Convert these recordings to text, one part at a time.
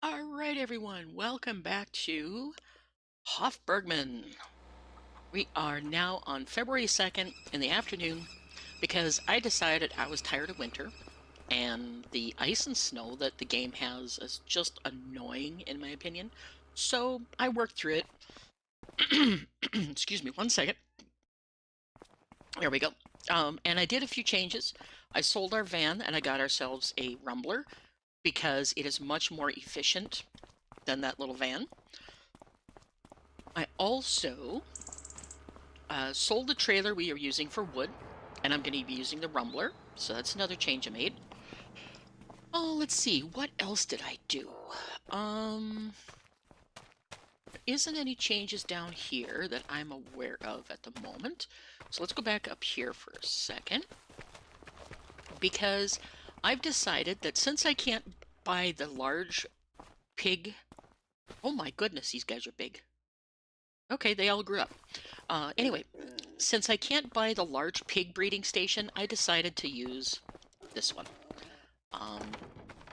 All right, everyone, welcome back to Hof Bergmann. We are now on February 2nd in the afternoon because I decided I was tired of winter and the ice and snow that the game has is just annoying in my opinion. So I worked through it. Excuse me, 1 second. There we go. And I did a few changes. I sold our van and I got ourselves a rumbler because it is much more efficient than that little van. I also sold the trailer we are using for wood, and I'm going to be using the rumbler, so that's another change I made. Oh, let's see, what else did I do? There isn't any changes down here that I'm aware of at the moment. So let's go back up here for a second, because I've decided that since I can't buy the large pig... Oh my goodness, these guys are big. Okay, they all grew up. Anyway, since I can't buy the large pig breeding station, I decided to use this one.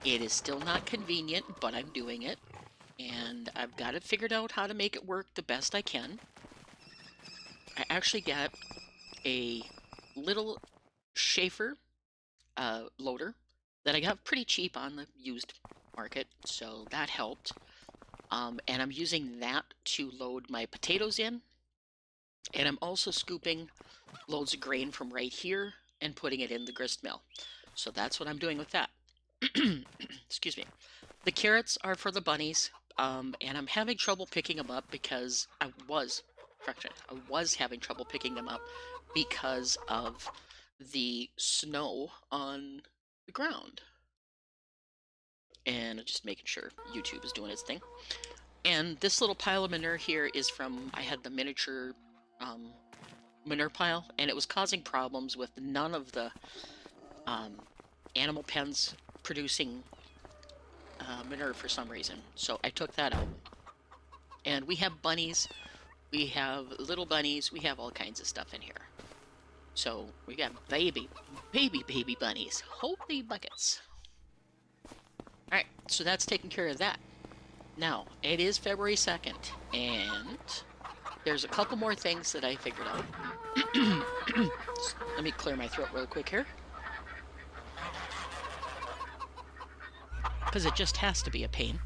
It is still not convenient, but I'm doing it. And I've got it figured out how to make it work the best I can. I actually got a little Schaefer loader that I got pretty cheap on the used market, so that helped. And I'm using that to load my potatoes in. And I'm also scooping loads of grain from right here and putting it in the grist mill. So that's what I'm doing with that. Excuse me. The carrots are for the bunnies, and I'm having trouble picking them up because I was having trouble picking them up because of the snow on the ground. And just making sure YouTube is doing its thing. And this little pile of manure here is from, I had the miniature manure pile, and it was causing problems with none of the animal pens producing manure for some reason. So I took that out. And we have bunnies, we have little bunnies, we have all kinds of stuff in here. So we got baby bunnies. Holy buckets. Alright, so that's taking care of that. Now, it is February 2nd, and there's a couple more things that I figured out. Let me clear my throat real quick here, because it just has to be a pain.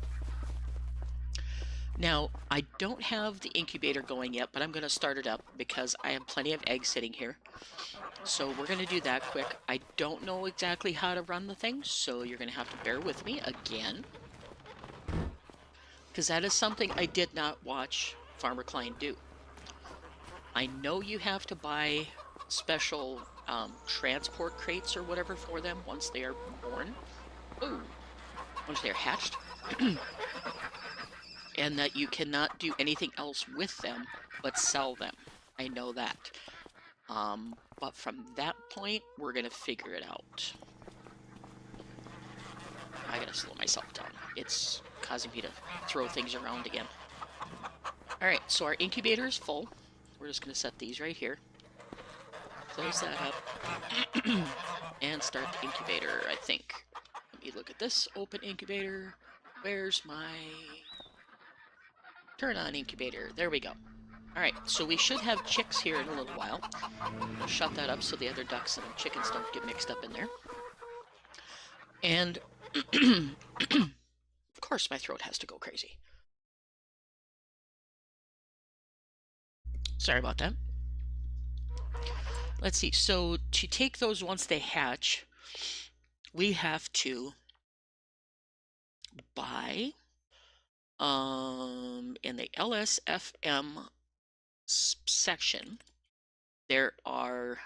Now, I don't have the incubator going yet, but I'm going to start it up because I have plenty of eggs sitting here. So we're going to do that quick. I don't know exactly how to run the thing, so you're going to have to bear with me again, because that is something I did not watch Farmer Klein do. I know you have to buy special transport crates or whatever for them once they are born. Ooh, once they are hatched. And that you cannot do anything else with them but sell them. I know that. But from that point, we're going to figure it out. I gotta slow myself down. It's causing me to throw things around again. Alright, so our incubator is full. We're just going to set these right here. Close that up. And start the incubator, I think. Let me look at this. Open incubator. Where's my... Turn on incubator. There we go. Alright, so we should have chicks here in a little while. I'll shut that up so the other ducks and chickens don't get mixed up in there. And... of course my throat has to go crazy. Sorry about that. Let's see, so to take those once they hatch, we have to buy, in the LSFM section, there are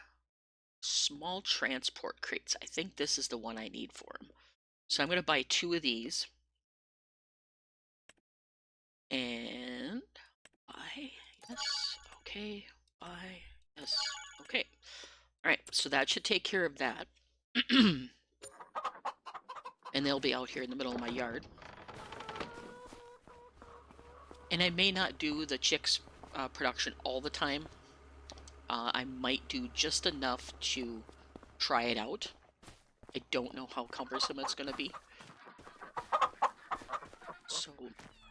small transport crates. I think this is the one I need for them. So I'm going to buy 2 of these. And buy, yes, okay, buy, yes, okay. Alright, so that should take care of that. And they'll be out here in the middle of my yard. And I may not do the chicks production all the time. I might do just enough to try it out. I don't know how cumbersome it's going to be. So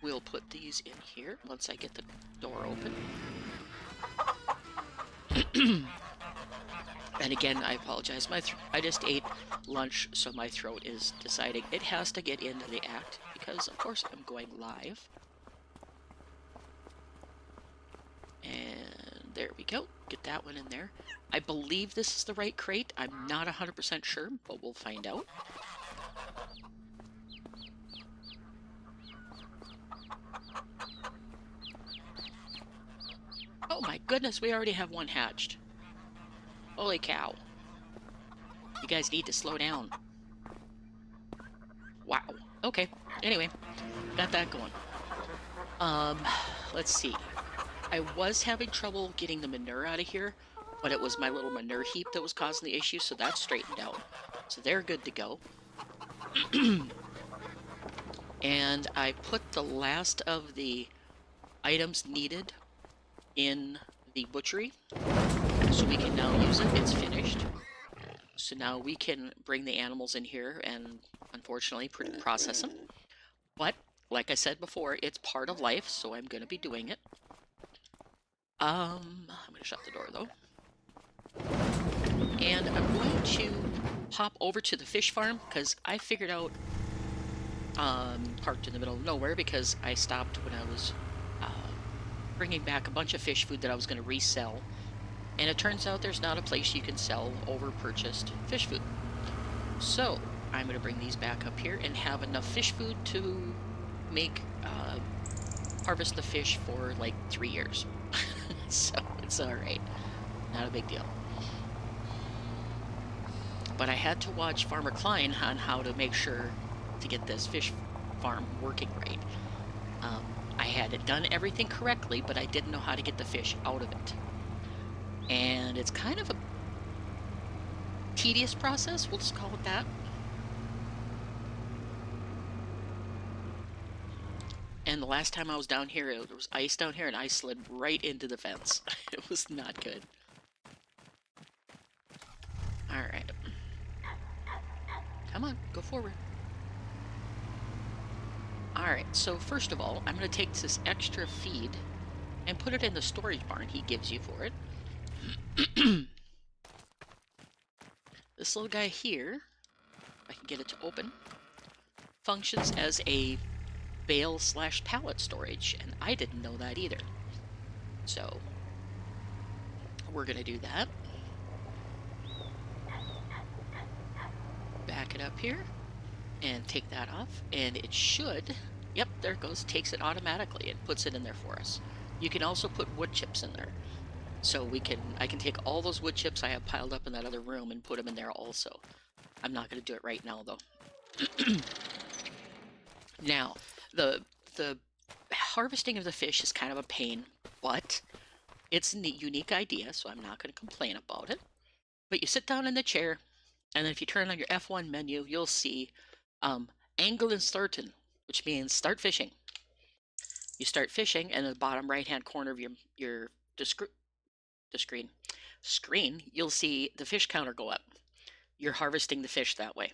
we'll put these in here once I get the door open. And again, I apologize. I just ate lunch, so my throat is deciding it has to get into the act because, of course, I'm going live. And there we go. Get that one in there. I believe this is the right crate. I'm not 100% sure, but we'll find out. Oh my goodness, we already have one hatched. Holy cow. You guys need to slow down. Wow. Okay. Anyway, got that going. Let's see. I was having trouble getting the manure out of here, but it was my little manure heap that was causing the issue, so that's straightened out. So they're good to go. And I put the last of the items needed in the butchery, so we can now use it. It's finished. So now we can bring the animals in here and, unfortunately, process them. But, like I said before, it's part of life, so I'm going to be doing it. I'm going to shut the door, though. And I'm going to hop over to the fish farm, because I figured out, parked in the middle of nowhere, because I stopped when I was bringing back a bunch of fish food that I was going to resell. And it turns out there's not a place you can sell over-purchased fish food. So, I'm going to bring these back up here and have enough fish food to make, harvest the fish for like 3 years. So, it's alright. Not a big deal. But I had to watch Farmer Klein on how to make sure to get this fish farm working right. I had done everything correctly, but I didn't know how to get the fish out of it. And it's kind of a tedious process, we'll just call it that. And the last time I was down here, there was ice down here, and I slid right into the fence. It was not good. Alright. Come on, go forward. Alright, so first of all, I'm going to take this extra feed and put it in the storage barn he gives you for it. This little guy here, if I can get it to open, functions as a bale/pallet storage, and I didn't know that either. So, we're going to do that. Back it up here, and take that off, and it should, yep, there it goes, takes it automatically and puts it in there for us. You can also put wood chips in there. So I can take all those wood chips I have piled up in that other room and put them in there also. I'm not going to do it right now, though. Now, the harvesting of the fish is kind of a pain, but it's a unique idea, so I'm not going to complain about it. But you sit down in the chair, and then if you turn on your F1 menu, you'll see Angle and Starten, which means start fishing. You start fishing, and in the bottom right-hand corner of your screen, you'll see the fish counter go up. You're harvesting the fish that way.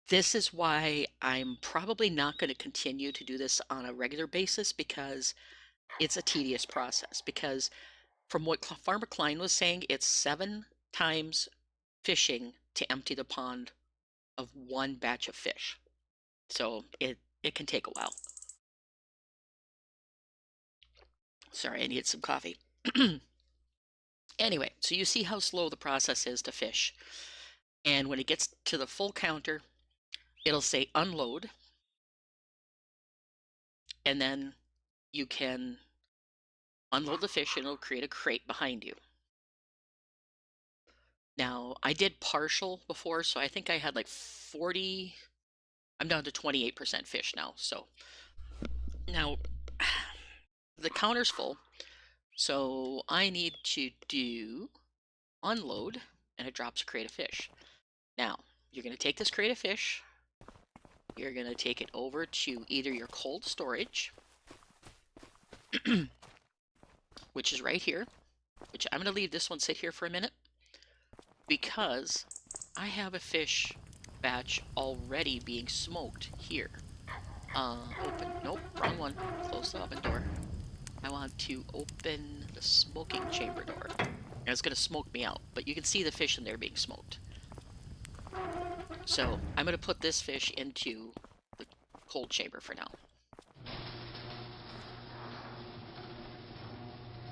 This is why I'm probably not going to continue to do this on a regular basis, because it's a tedious process. Because from what Farmer Klein was saying, it's 7 times fishing to empty the pond of one batch of fish. So it can take a while. Sorry, I needed some coffee. Anyway, so you see how slow the process is to fish. And when it gets to the full counter, it'll say unload. And then you can unload the fish and it'll create a crate behind you. Now, I did partial before, so I think I had like 40, I'm down to 28% fish now. So now the counter's full, so I need to do unload, and it drops a crate of fish. Now, you're going to take this crate of fish, you're going to take it over to either your cold storage, which is right here, which I'm going to leave this one sit here for a minute, because I have a fish batch already being smoked here. Open, nope, wrong one. Close the oven door. I want to open the smoking chamber door. And it's gonna smoke me out, but you can see the fish in there being smoked. So I'm gonna put this fish into the cold chamber for now.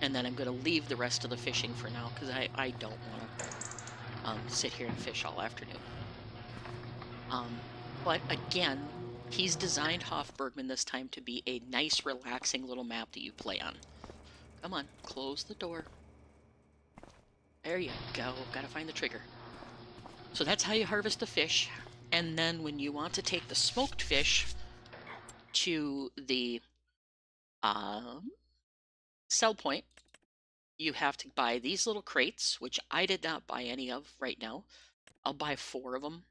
And then I'm gonna leave the rest of the fishing for now, because I don't wanna sit here and fish all afternoon. But again, he's designed Hof Bergmann this time to be a nice, relaxing little map that you play on. Come on, close the door. There you go. Gotta find the trigger. So that's how you harvest the fish. And then when you want to take the smoked fish to the sell point, you have to buy these little crates, which I did not buy any of right now. I'll buy 4 of them.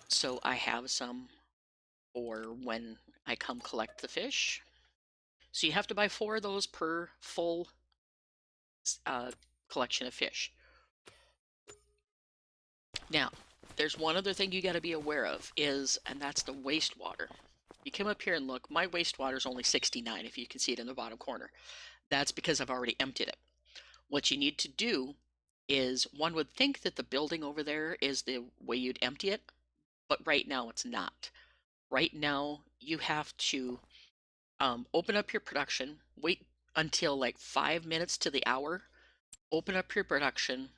So I have some for when I come collect the fish. So you have to buy 4 of those per full collection of fish. Now, there's one other thing you got to be aware of and that's the wastewater. You come up here and look, my wastewater is only 69, if you can see it in the bottom corner. That's because I've already emptied it. What you need to do is, one would think that the building over there is the way you'd empty it, but right now it's not. Right now, you have to open up your production, wait until like 5 minutes to the hour, open up your production,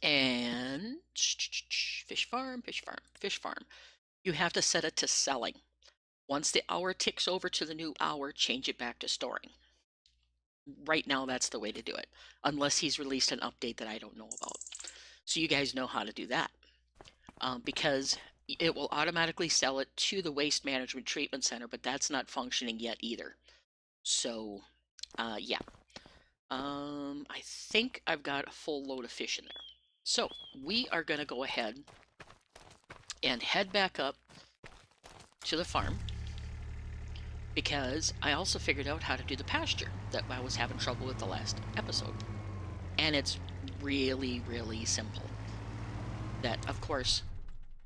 and fish farm, fish farm, fish farm. You have to set it to selling. Once the hour ticks over to the new hour, change it back to storing. Right now, that's the way to do it, unless he's released an update that I don't know about. So you guys know how to do that, because it will automatically sell it to the Waste Management Treatment Center, but that's not functioning yet either. So, yeah. I think I've got a full load of fish in there. So, we are going to go ahead and head back up to the farm, because I also figured out how to do the pasture that I was having trouble with the last episode. And it's really, really simple. That, of course,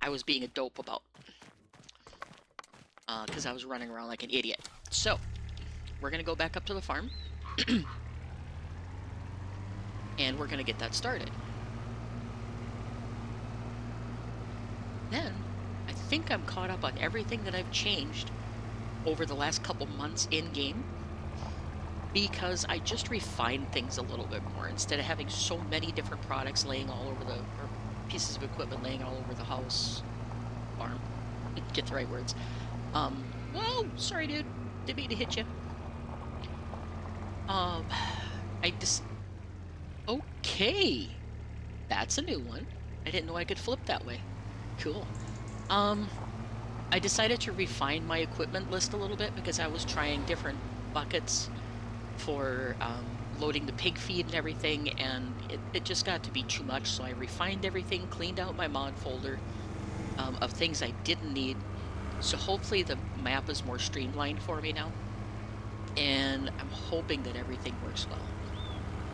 I was being a dope about, because I was running around like an idiot. So, we're going to go back up to the farm, and we're going to get that started. Then, I think I'm caught up on everything that I've changed over the last couple months in-game, because I just refined things a little bit more. Instead of having so many different products laying all over or pieces of equipment laying all over the house, farm, get the right words. Whoa, sorry dude, didn't mean to hit you. Okay, that's a new one. I didn't know I could flip that way. Cool. I decided to refine my equipment list a little bit, because I was trying different buckets for loading the pig feed and everything, and it just got to be too much, so I refined everything, cleaned out my mod folder of things I didn't need, so hopefully the map is more streamlined for me now, and I'm hoping that everything works well.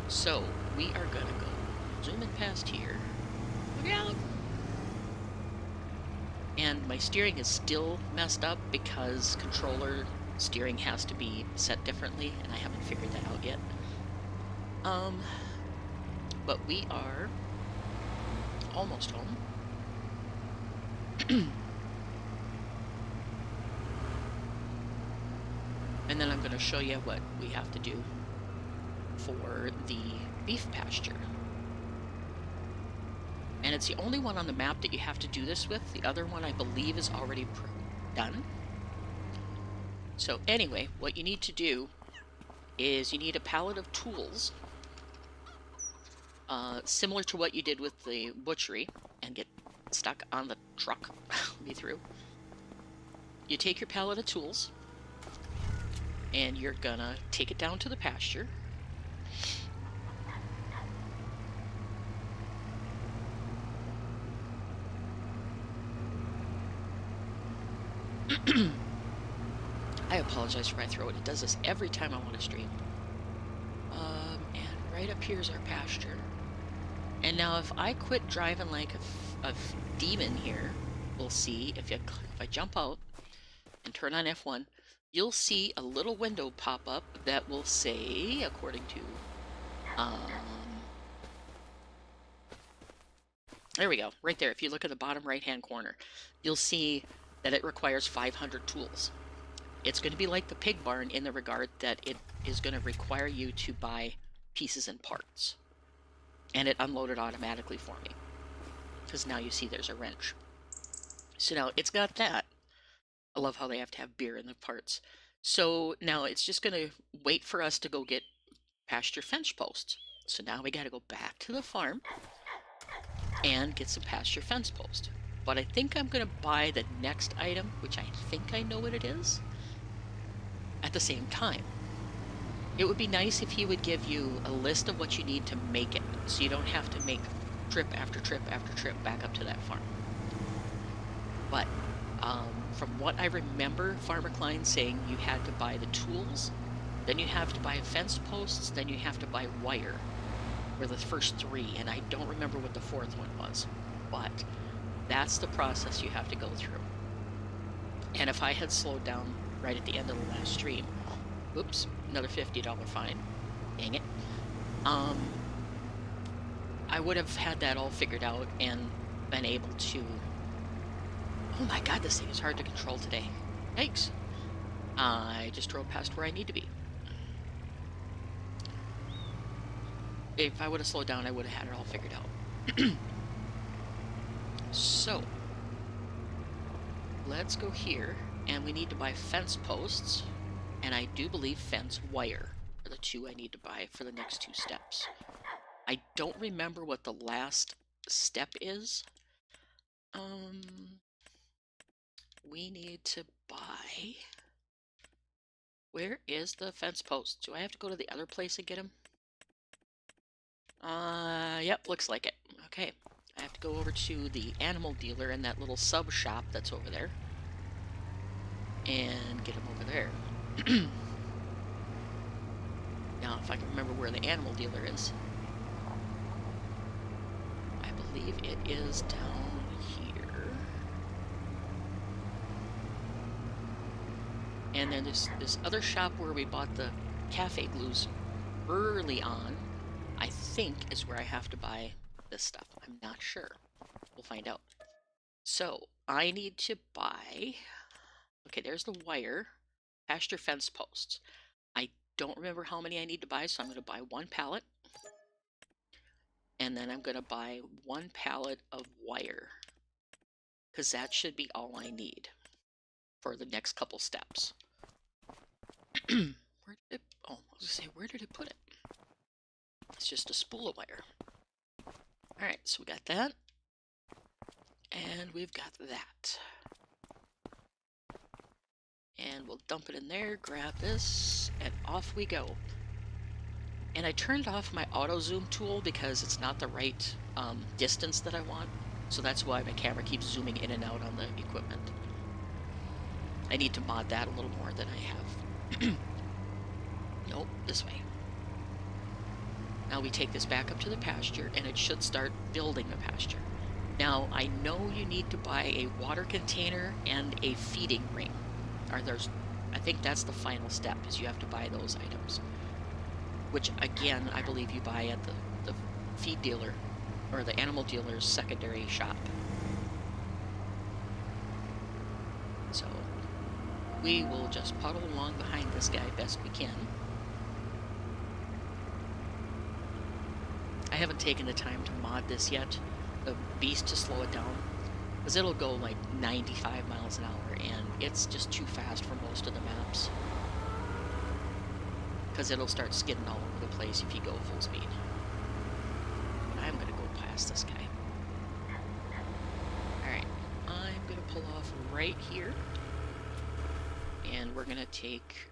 So, we are gonna go zoom in past here. Look out! And my steering is still messed up, because controller steering has to be set differently, and I haven't figured that out yet. But we are almost home. And then I'm going to show you what we have to do for the beef pasture. And it's the only one on the map that you have to do this with. The other one, I believe, is already done. So anyway, what you need to do is you need a pallet of tools, similar to what you did with the butchery, and get stuck on the truck. Me through. You take your pallet of tools, and you're gonna take it down to the pasture. I apologize for my throat. It does this every time I want to stream. And right up here is our pasture. And now if I quit driving like a demon here, we'll see if I jump out, and turn on F1, you'll see a little window pop up that will say, according to, there we go, right there. If you look at the bottom right-hand corner, you'll see that it requires 500 tools. It's going to be like the pig barn in the regard that it is going to require you to buy pieces and parts. And it unloaded automatically for me, because now you see there's a wrench. So now it's got that. I love how they have to have beer in the parts. So now it's just going to wait for us to go get pasture fence posts. So now we got to go back to the farm and get some pasture fence posts. But I think I'm going to buy the next item, which I think I know what it is, at the same time. It would be nice if he would give you a list of what you need to make it, so you don't have to make trip after trip after trip back up to that farm. But from what I remember Farmer Klein saying, you had to buy the tools, then you have to buy fence posts, then you have to buy wire, were the first three, and I don't remember what the fourth one was. But that's the process you have to go through. And if I had slowed down right at the end of the last stream, oops, another $50 fine, dang it, I would have had that all figured out and been able to, oh my god, this thing is hard to control today. Yikes. I just drove past where I need to be. If I would have slowed down, I would have had it all figured out. So, let's go here, and we need to buy fence posts, and I do believe fence wire are the two I need to buy for the next two steps. I don't remember what the last step is. We need to buy... Where is the fence post? Do I have to go to the other place and get them? Yep, looks like it. Okay, I have to go over to the animal dealer in that little sub shop that's over there and get them over there. Now, if I can remember where the animal dealer is, I believe it is down here. And then there's this other shop where we bought the cafe glues early on, I think is where I have to buy this stuff. I'm not sure. We'll find out. So, I need to buy... Okay, there's the wire. Pasture fence posts. I don't remember how many I need to buy, so I'm going to buy one pallet. And then I'm going to buy one pallet of wire, because that should be all I need for the next couple steps. Where did it... Oh, I was going to say, where did it put it? It's just a spool of wire. Alright, so we got that. And we've got that. And we'll dump it in there, grab this, and off we go. And I turned off my auto zoom tool because it's not the right distance that I want. So that's why my camera keeps zooming in and out on the equipment. I need to mod that a little more than I have. Nope, this way. Now we take this back up to the pasture, and it should start building the pasture. Now, I know you need to buy a water container and a feeding ring. I think that's the final step, is you have to buy those items. Which, again, I believe you buy at the feed dealer, or the animal dealer's secondary shop. So, we will just puddle along behind this guy best we can. I haven't taken the time to mod this yet, the beast, to slow it down, because it'll go like 95 miles an hour, and it's just too fast for most of the maps. Because it'll start skidding all over the place if you go full speed. But I'm going to go past this guy. Alright, I'm going to pull off right here, and we're going to take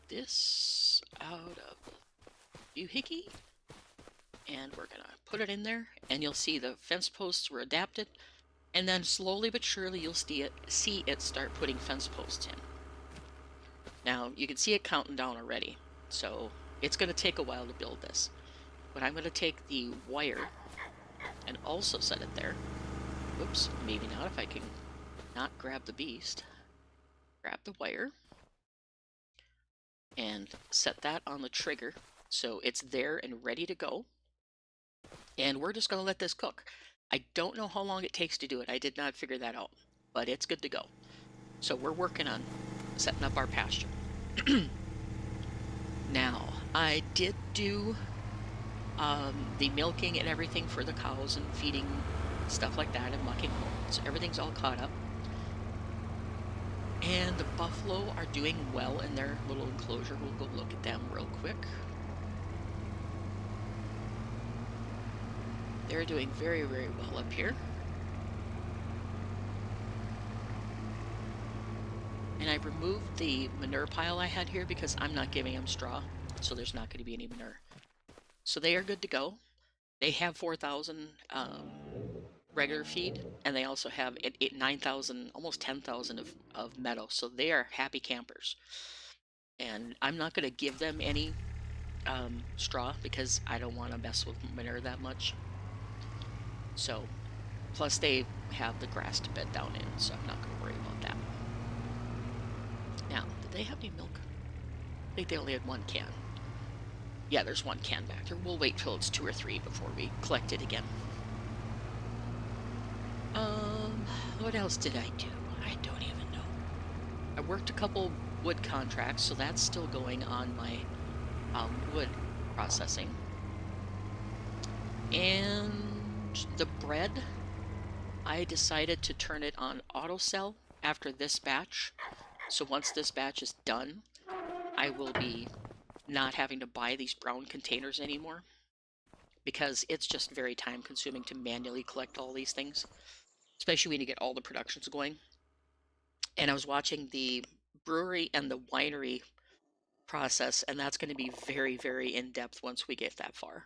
this out of the doohickey. And we're going to put it in there, and you'll see the fence posts were adapted, and then slowly but surely you'll see it start putting fence posts in. Now, you can see it counting down already, so it's going to take a while to build this. But I'm going to take the wire and also set it there. Oops, maybe not if I can not grab the beast. grab the wire and set that on the trigger so it's there and ready to go. And we're just going to let this cook. I don't know how long it takes to do it. I did not figure that out, but it's good to go. So we're working on setting up our pasture. Now, I did do the milking and everything for the cows and feeding, stuff like that, and mucking them. So everything's all caught up. And the buffalo are doing well in their little enclosure. We'll go look at them real quick. They're doing very, very well up here. And I removed the manure pile I had here because I'm not giving them straw, so there's not going to be any manure. So they are good to go. They have 4,000 regular feed, and they also have 9,000, almost 10,000 of meadow, so they are happy campers. And I'm not going to give them any straw because I don't want to mess with manure that much. So, plus they have the grass to bed down in, so I'm not going to worry about that. Now, did they have any milk? I think they only had 1 can. Yeah, there's 1 can back there. We'll wait till it's 2 or 3 before we collect it again. What else did I do? I don't even know. I worked a couple wood contracts, so that's still going on my wood processing. And the bread, I decided to turn it on auto sell after this batch. So once this batch is done, I will be not having to buy these brown containers anymore, because it's just very time consuming to manually collect all these things, especially when you get all the productions going. And I was watching the brewery and the winery process, and that's going to be very, very in-depth once we get that far.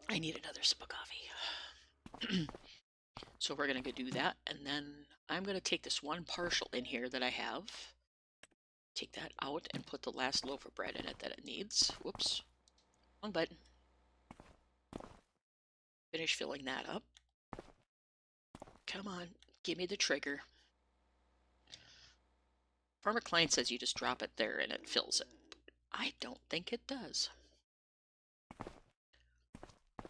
I need another sip of coffee. So we're going to go do that, and then I'm going to take this one partial in here that I have, take that out, and put the last loaf of bread in it that it needs. Whoops. Wrong button. Finish filling that up. Come on, give me the trigger. Farmer Client says you just drop it there and it fills it. I don't think it does.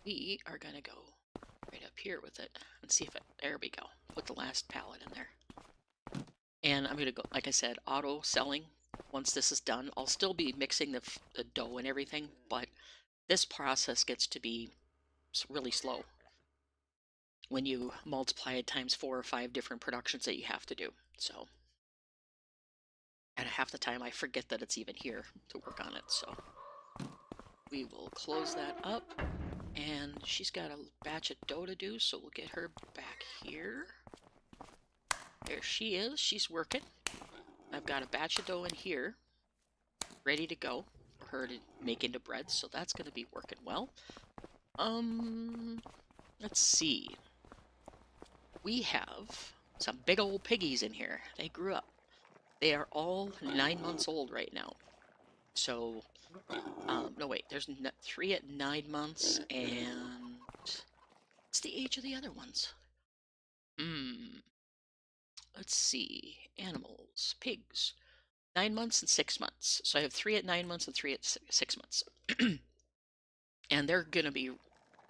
We are going to go right up here with it and see if it, there we go. Put the last pallet in there. And I'm going to go, like I said, auto selling. Once this is done, I'll still be mixing the dough and everything, but this process gets to be really slow when you multiply it times 4 or 5 different productions that you have to do. So, and half the time I forget that it's even here to work on it. So we will close that up, and she's got a batch of dough to do, so we'll get her back here. There she is. She's working. I've got a batch of dough in here ready to go for her to make into bread, so that's going to be working well. Let's see. We have some big old piggies in here. They grew up. They are all 9 months old right now. So, no wait, there's 3 at 9 months, and what's the age of the other ones? Let's see. Animals, pigs. 9 months and 6 months. So I have 3 at 9 months and 3 at 6 months. And they're going to be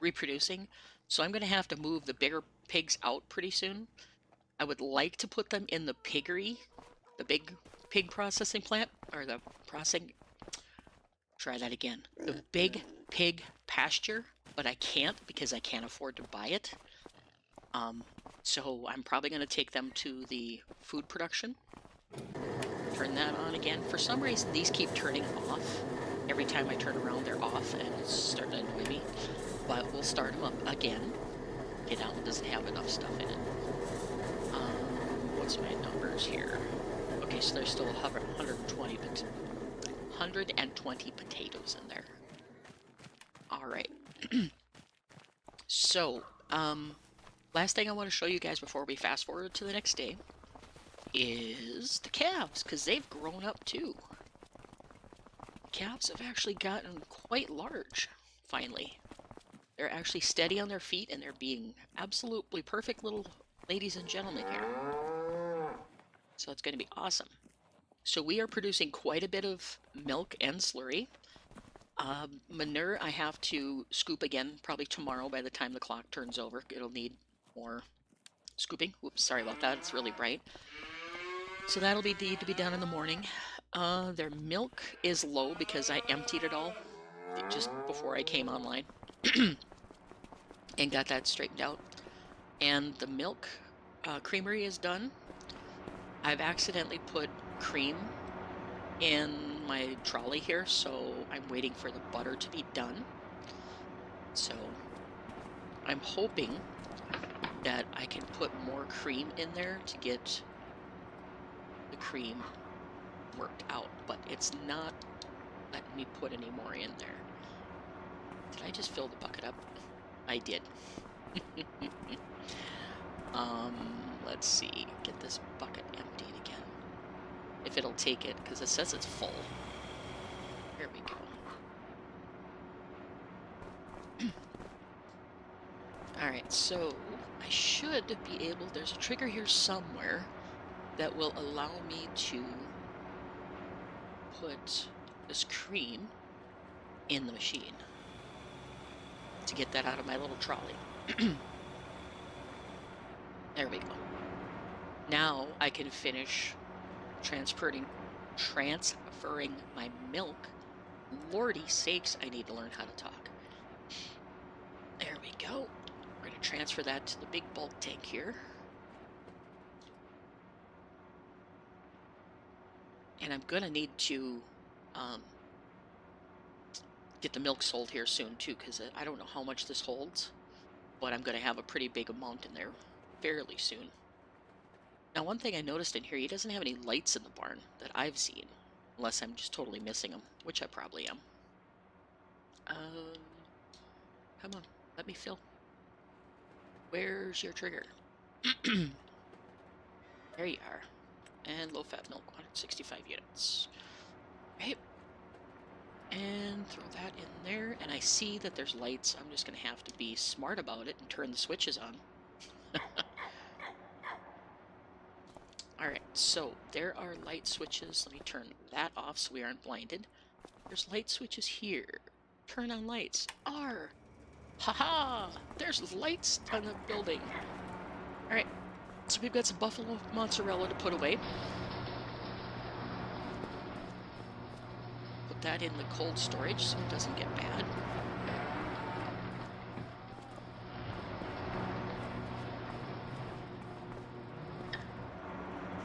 reproducing. So I'm going to have to move the bigger pigs out pretty soon. I would like to put them in the piggery, the big pig processing plant, or the processing, try that again, the big pig pasture, but I can't because I can't afford to buy it. So I'm probably going to take them to the food production. Turn that on again. For some reason, these keep turning off. Every time I turn around, they're off, and it's starting to annoy me. But we'll start them up again. Okay, that one doesn't have enough stuff in it. What's my numbers here? Okay, so there's still 120 potatoes in there. All right. So, last thing I want to show you guys before we fast forward to the next day is the calves, because they've grown up too. Calves have actually gotten quite large, finally. They're actually steady on their feet, and they're being absolutely perfect little ladies and gentlemen here. So it's going to be awesome. So we are producing quite a bit of milk and slurry. Manure I have to scoop again probably tomorrow by the time the clock turns over. It'll need more scooping. Oops, sorry about that. It's really bright. So that'll need to be done in the morning. Their milk is low because I emptied it all just before I came online and got that straightened out. And the milk creamery is done. I've accidentally put cream in my trolley here, so I'm waiting for the butter to be done. So I'm hoping that I can put more cream in there to get the cream worked out, but it's not letting me put any more in there. Did I just fill the bucket up? I did. Let's see, get this bucket emptied again. If it'll take it, because it says it's full. There we go. Alright, so I should be able, there's a trigger here somewhere that will allow me to put this cream in the machine to get that out of my little trolley. There we go. Now I can finish transferring my milk. Lordy sakes, I need to learn how to talk. There we go. We're going to transfer that to the big bulk tank here. And I'm going to need to get the milk sold here soon too, because I don't know how much this holds, but I'm going to have a pretty big amount in there fairly soon. Now, one thing I noticed in here, he doesn't have any lights in the barn that I've seen, unless I'm just totally missing them, which I probably am. Come on, let me fill. Where's your trigger? There you are. And low-fat milk, 165 units. Right. And throw that in there, and I see that there's lights. I'm just going to have to be smart about it and turn the switches on. Alright, so there are light switches. Let me turn that off so we aren't blinded. There's light switches here. Turn on lights. R! Haha! There's lights on the building. Alright, so we've got some buffalo mozzarella to put away. Put that in the cold storage so it doesn't get bad.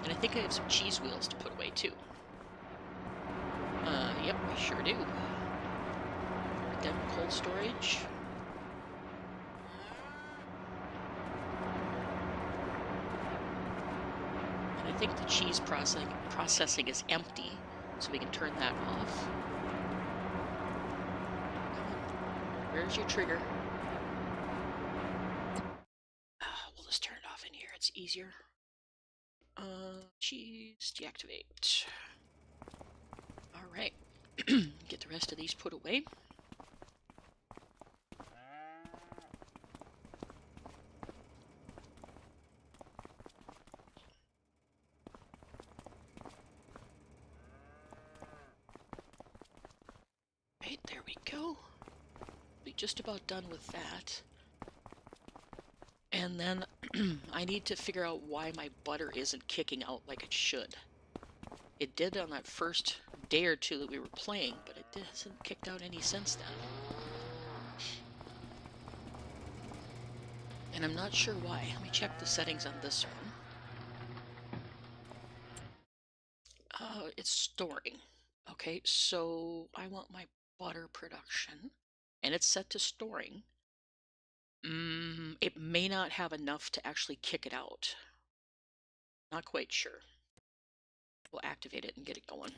And I think I have some cheese wheels to put away too. Yep, I sure do. Put that in cold storage. And I think the cheese processing is empty, so we can turn that off. Where's your trigger? We'll just turn it off in here, it's easier. Cheese, deactivate. Alright, get the rest of these put away. Right, there we go. Be just about done with that. And then I need to figure out why my butter isn't kicking out like it should. It did on that first day or two that we were playing, but it hasn't kicked out any since then. And I'm not sure why. Let me check the settings on this one. It's storing. Okay, so I want my butter production, and it's set to storing. It may not have enough to actually kick it out. Not quite sure. We'll activate it and get it going.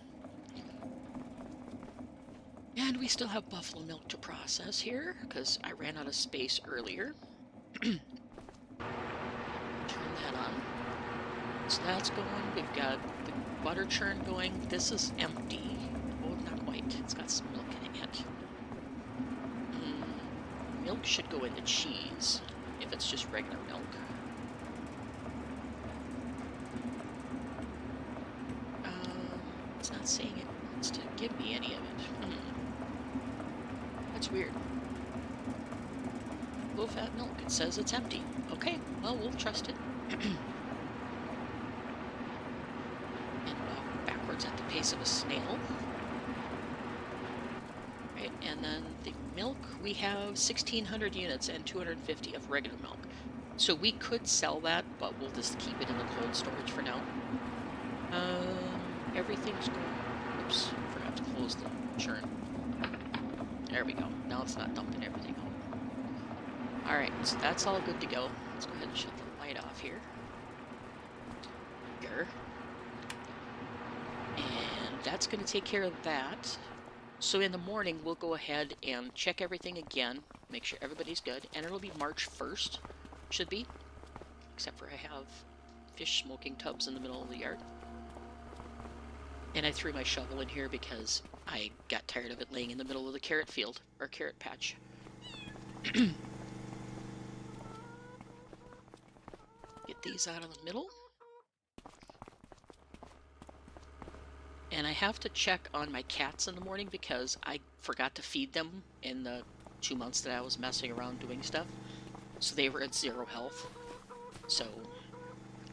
And we still have buffalo milk to process here, because I ran out of space earlier. Turn that on. So that's going. We've got the butter churn going. This is empty. Oh, not quite. It's got some milk in it. Milk should go into cheese, if it's just regular milk. It's not saying it wants to give me any of it. That's weird. Low-fat milk. It says it's empty. Okay, well, we'll trust it. And walk backwards at the pace of a snail. Right, and then the milk, we have 1,600 units and 250 of regular milk. So we could sell that, but we'll just keep it in the cold storage for now. Everything's going... Oops, forgot to close the churn. There we go. Now it's not dumping everything out. Alright, so that's all good to go. Let's go ahead and shut the light off here. Here. And that's going to take care of that. So in the morning, we'll go ahead and check everything again, make sure everybody's good, and it'll be March 1st, should be, except for I have fish smoking tubs in the middle of the yard. And I threw my shovel in here because I got tired of it laying in the middle of the carrot field, or carrot patch. Get these out of the middle. And I have to check on my cats in the morning because I forgot to feed them in the 2 months that I was messing around doing stuff. So they were at 0 health. So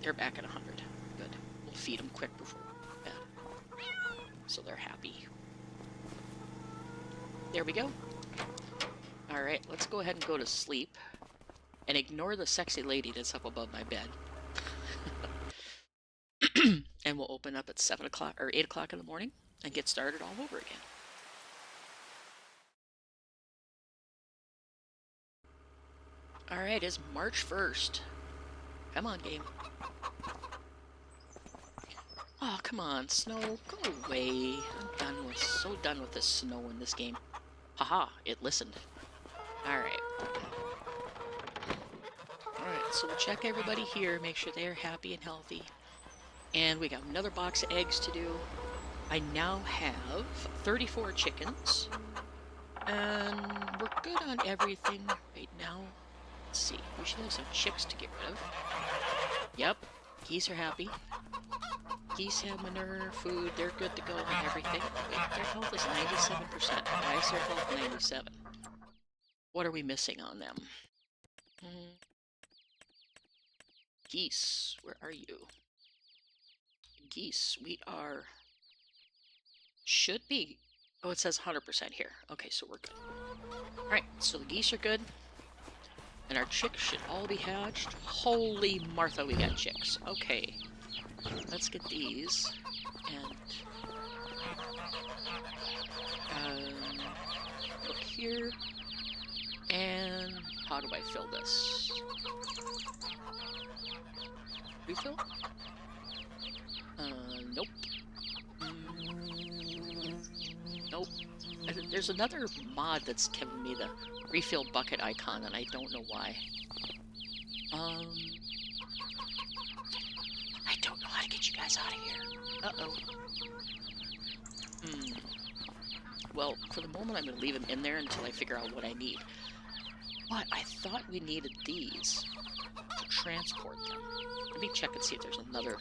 they're back at 100. Good. We'll feed them quick before bed. So they're happy. There we go. Alright, let's go ahead and go to sleep. And ignore the sexy lady that's up above my bed. And we'll open up at 7 o'clock or 8 o'clock in the morning and get started all over again. Alright, it's March 1st. Come on, game. Oh, come on, snow. Go away. So done with this snow in this game. Haha, it listened. Alright. Alright, so we'll check everybody here, make sure they're happy and healthy. And we got another box of eggs to do. I now have 34 chickens. And we're good on everything right now. Let's see, we should have some chicks to get rid of. Yep, geese are happy. Geese have manure, food, they're good to go on everything. Wait, their health is 97%. Why is their health 97? What are we missing on them? Geese, where are you? Geese, we are... Should be... Oh, it says 100% here. Okay, so we're good. Alright, so the geese are good. And our chicks should all be hatched. Holy Martha, we got chicks. Okay. Let's get these. And... look here. And... how do I fill this? Refill? Nope. Nope. There's another mod that's given me the refill bucket icon, and I don't know why. I don't know how to get you guys out of here. Uh-oh. Well, for the moment, I'm going to leave them in there until I figure out what I need. But I thought we needed these to transport them. Let me check and see if there's another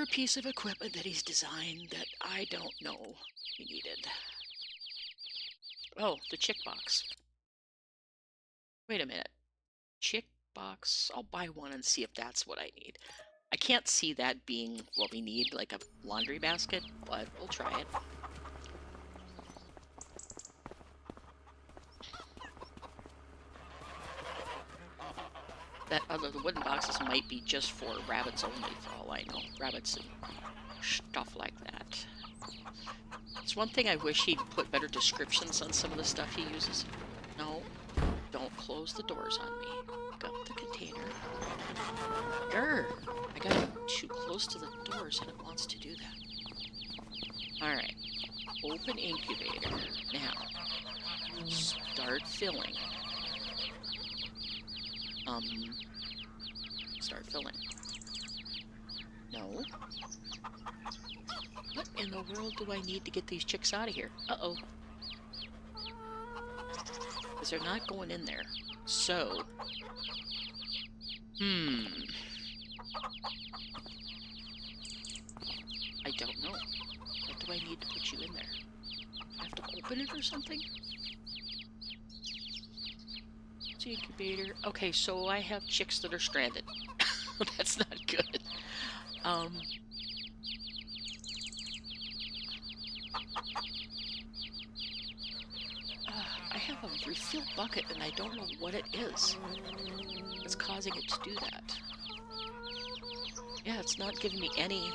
piece of equipment that he's designed that I don't know we needed. Oh, the chick box. Wait a minute. Chick box. I'll buy one and see if that's what I need. I can't see that being what we need, like a laundry basket, but we'll try it. That the wooden boxes might be just for rabbits only, for all I know. Rabbits and stuff like that. It's one thing I wish he'd put better descriptions on some of the stuff he uses. No, don't close the doors on me. Got the container. Grr! I got too close to the doors and it wants to do that. Alright. Open incubator. Now, start filling. Start filling. No. What in the world do I need to get these chicks out of here? Uh-oh. Because they're not going in there. So... I don't know. What do I need to put you in there? I have to open it or something? It's the incubator. Okay, so I have chicks that are stranded. That's not good. I have a refill bucket and I don't know what it is that's causing it to do that. Yeah, it's not giving me any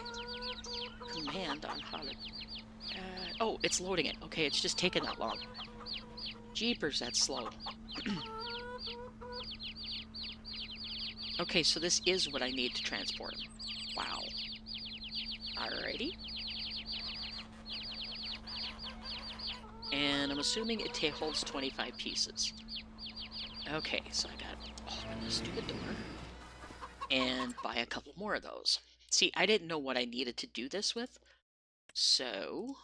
command on how to... oh, it's loading it. Okay, it's just taking that long. Jeepers, that's slow. Okay, so this is what I need to transport him. Wow. Alrighty. And I'm assuming it holds 25 pieces. Okay, so I gotta open this stupid door and buy a couple more of those. See, I didn't know what I needed to do this with, so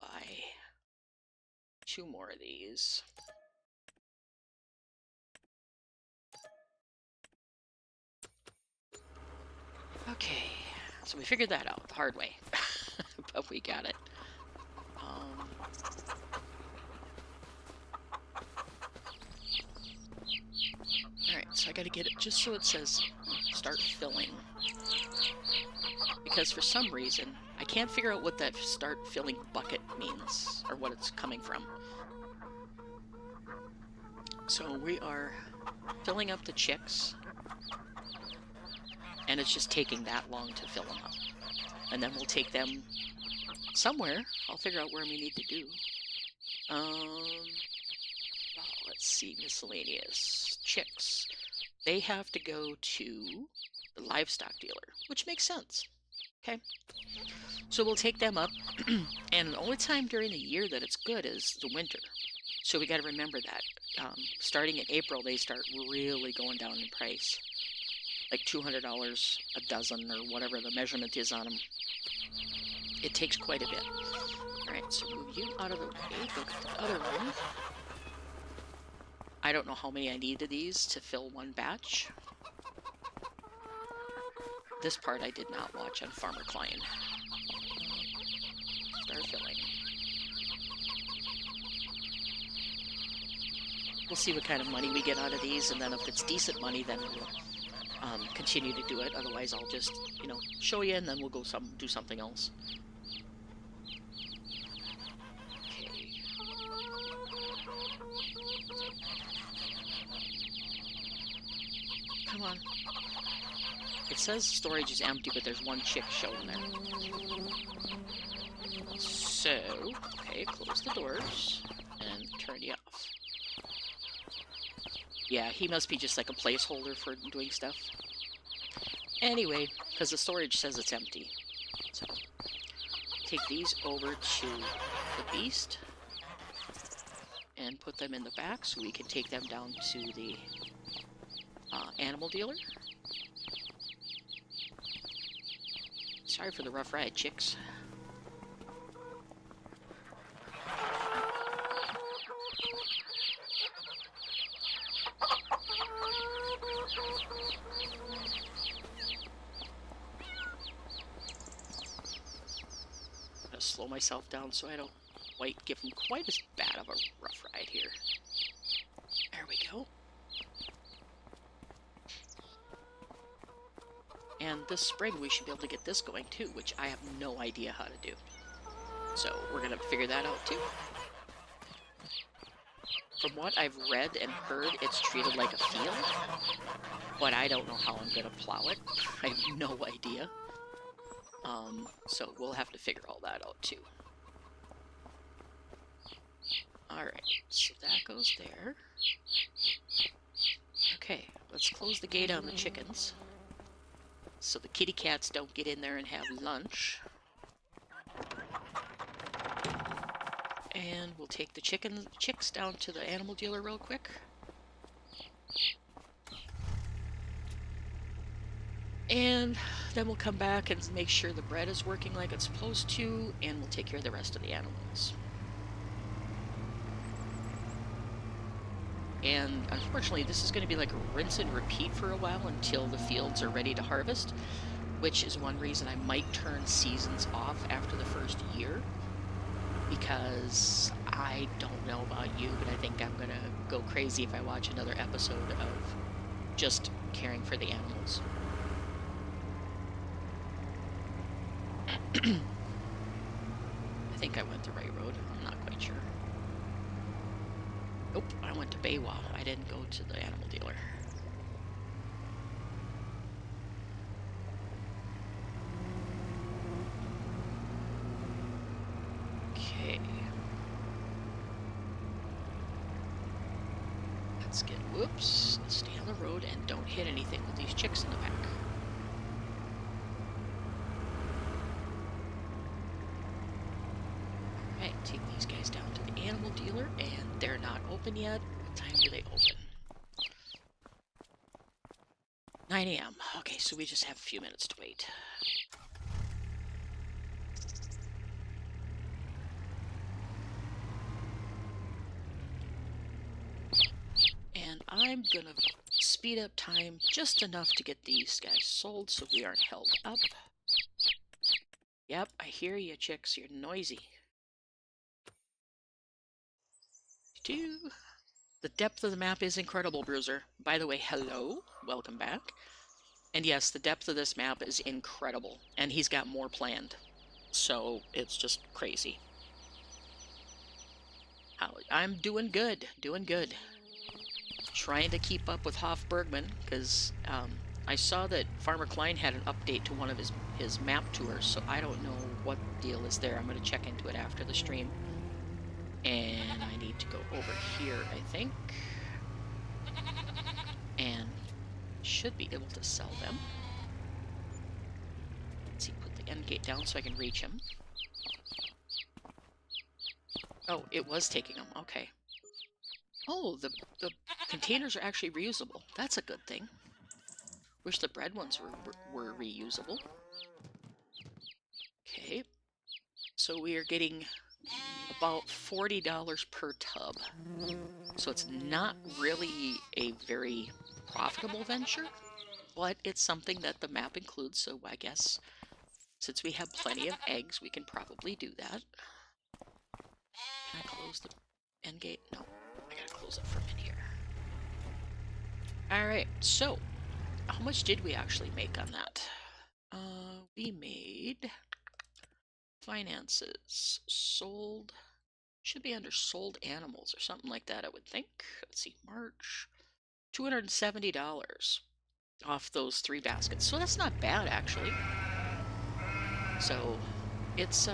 buy 2 more of these. Okay, so we figured that out the hard way, but we got it. Alright, so I gotta get it just so it says start filling. Because for some reason, I can't figure out what that start filling bucket means, or what it's coming from. So we are filling up the chicks, and it's just taking that long to fill them up. And then we'll take them somewhere. I'll figure out where we need to do. Let's see, miscellaneous chicks. They have to go to the livestock dealer, which makes sense. Okay, so we'll take them up, and the only time during the year that it's good is the winter. So we got to remember that. Starting in April, they start really going down in price. Like $200 a dozen, or whatever the measurement is on them. It takes quite a bit. Alright, so move you out of the way, go to the other one. I don't know how many I need of these to fill one batch. This part I did not watch on Farmer Klein. Start filling. We'll see what kind of money we get out of these, and then if it's decent money, then we'll continue to do it. Otherwise, I'll just, you know, show you, and then we'll go do something else. Okay. Come on. It says storage is empty, but there's one chick shown there. So, okay, close the doors and turn you off. Yeah, he must be just like a placeholder for doing stuff. Anyway, because the storage says it's empty. So, take these over to the beast and put them in the back so we can take them down to the animal dealer. Sorry for the rough ride, chicks. I'm gonna slow myself down so I don't give them quite as bad of a rough ride here. There we go. And this spring we should be able to get this going too, which I have no idea how to do. So we're gonna figure that out too. From what I've read and heard, it's treated like a field, but I don't know how I'm gonna plow it. I have no idea. So we'll have to figure all that out too. Alright, so that goes there. Okay, let's close the gate on the chickens, so the kitty cats don't get in there and have lunch. And we'll take the chicks down to the animal dealer real quick. And then we'll come back and make sure the bread is working like it's supposed to, and we'll take care of the rest of the animals. And unfortunately, this is going to be like a rinse and repeat for a while until the fields are ready to harvest. which is one reason I might turn seasons off after the first year, because I don't know about you, but I think I'm gonna go crazy if I watch another episode of just caring for the animals. I think I went the right road. I'm not quite sure. Nope, I went to Baywa. I didn't go to the animal dealer. Okay. Let's get, whoops, let's stay on the road and don't hit anything with these chicks in the back. Alright, take these guys down to the animal dealer, and they're not open yet. What time do they open? 9 a.m. Okay, so we just have a few minutes to wait. And I'm gonna speed up time just enough to get these guys sold so we aren't held up. Yep, I hear you, chicks. You're noisy. The depth of the map is incredible, Bruiser. By the way, hello. Welcome back. And yes, the depth of this map is incredible. And he's got more planned. So it's just crazy. I'm doing good. Doing good. Trying to keep up with Hof Bergmann, because I saw that Farmer Klein had an update to one of his map tours, so I don't know what the deal is there. I'm going to check into it after the stream. And I need to go over here, I think. And should be able to sell them. Let's see, put the end gate down so I can reach him. Oh, it was taking them. Okay. Oh, the containers are actually reusable. That's a good thing. Wish the bread ones were reusable. Okay. So we are getting about $40 per tub. So it's not really a very profitable venture, but it's something that the map includes, so I guess since we have plenty of eggs, we can probably do that. Can I close the end gate? No, I gotta close it from in here. Alright, so how much did we actually make on that? We made finances, sold, should be under sold animals or something like that, I would think. Let's see, March, $270 off those 3 baskets. So that's not bad, actually. So it's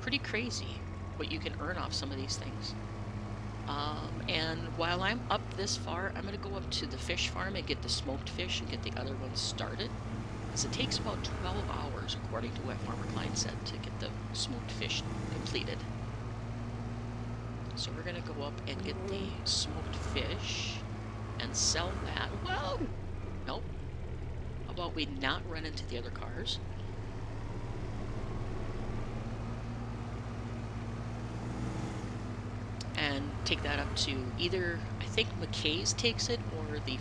pretty crazy what you can earn off some of these things. And while I'm up this far, I'm going to go up to the fish farm and get the smoked fish and get the other ones started. Because it takes about 12 hours, according to what Farmer Klein said, to get the smoked fish completed. So we're going to go up and get the smoked fish and sell that. Whoa! Nope. How about we not run into the other cars? And take that up to either, I think McKay's takes it, or the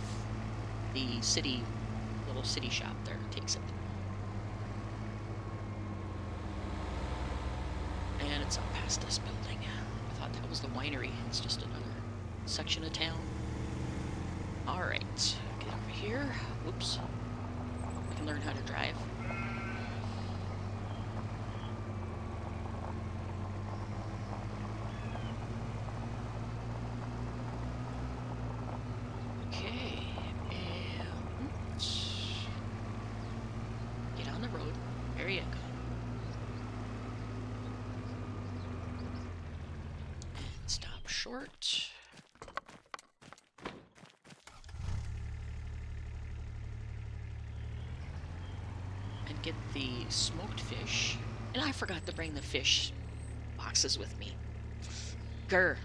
city, little city shop there takes it. And it's up past this building. I thought that was the winery. It's just another section of town. Alright, get over here. Whoops. I can learn how to drive. Short. And get the smoked fish. And I forgot to bring the fish boxes with me. Grr.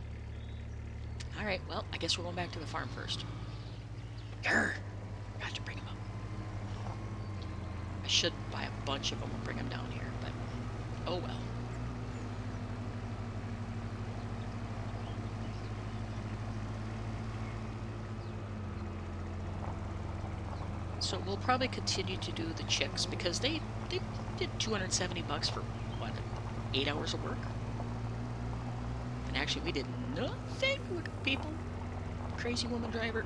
Alright, well, I guess we're going back to the farm first. Grr. Got to bring them up. I should buy a bunch of them and bring them down here, but oh well. So we'll probably continue to do the chicks because they did $270 for what, 8 hours of work? And actually we did nothing. Look at people. Crazy woman driver.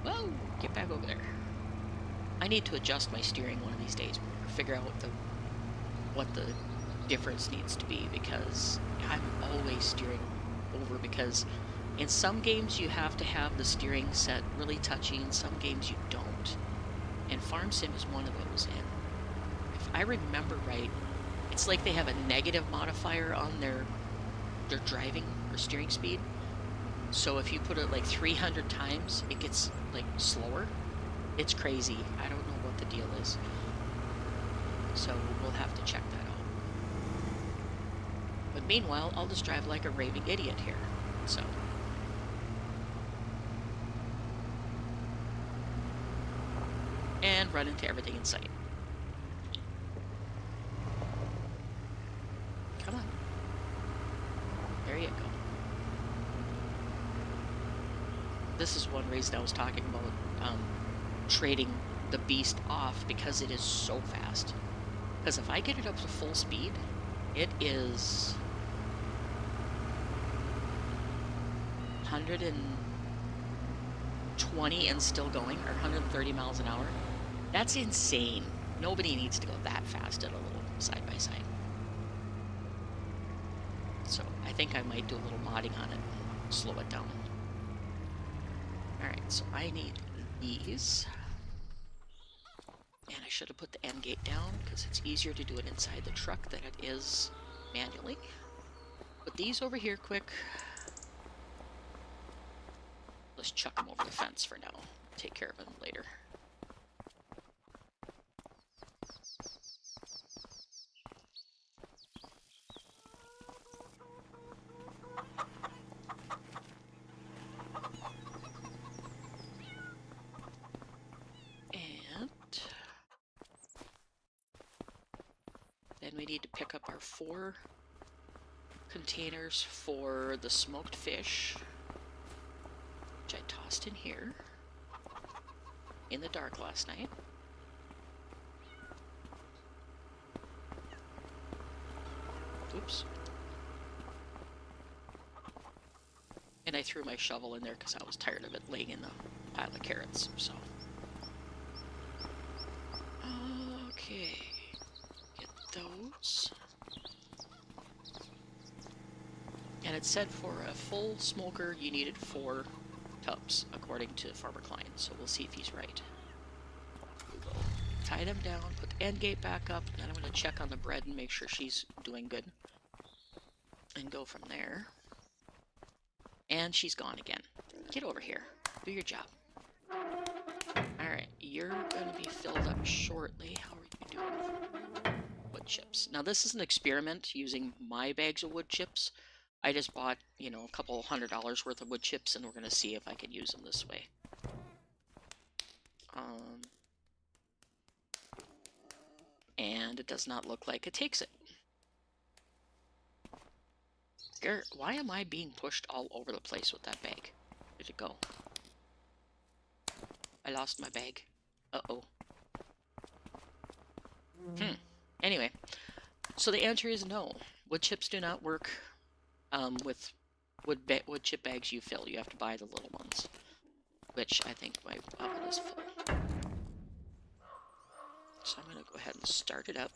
Whoa, get back over there. I need to adjust my steering one of these days, or figure out what the difference needs to be, because I'm always steering over, because in some games you have to have the steering set really touchy, in some games you don't. And Farm Sim is one of those, and if I remember right, it's like they have a negative modifier on their driving or steering speed. So if you put it like 300 times, it gets like slower. It's crazy. I don't know what the deal is. So we'll have to check that out. But meanwhile, I'll just drive like a raving idiot here. So. And run into everything in sight. Come on. There you go. This is one reason I was talking about trading the Beast off, because it is so fast. Because if I get it up to full speed, it is 120 and still going, or 130 miles an hour. That's insane. Nobody needs to go that fast at a little side-by-side. So I think I might do a little modding on it, slow it down. Alright, so I need these. And I should have put the end gate down, because it's easier to do it inside the truck than it is manually. Put these over here quick. Let's chuck them over the fence for now. Take care of them later. Then we need to pick up our 4 containers for the smoked fish, which I tossed in here in the dark last night. Oops. And I threw my shovel in there because I was tired of it laying in the pile of carrots, so. Okay. Those. And it said for a full smoker you needed 4 tubs, according to Farmer Klein, so we'll see if he's right. We will tie them down, put the end gate back up, and then I'm going to check on the bread and make sure she's doing good. And go from there. And she's gone again. Get over here. Do your job. Alright, you're going to be filled up shortly. How are you doing? Wood chips. Now this is an experiment using my bags of wood chips. I just bought, you know, a couple $100 worth of wood chips, and we're going to see if I can use them this way. And it does not look like it takes it. Garrett, why am I being pushed all over the place with that bag? Where did it go? I lost my bag. Uh-oh. Anyway, so the answer is no. Wood chips do not work with wood chip bags you fill. You have to buy the little ones, which I think my oven is full. So I'm going to go ahead and start it up.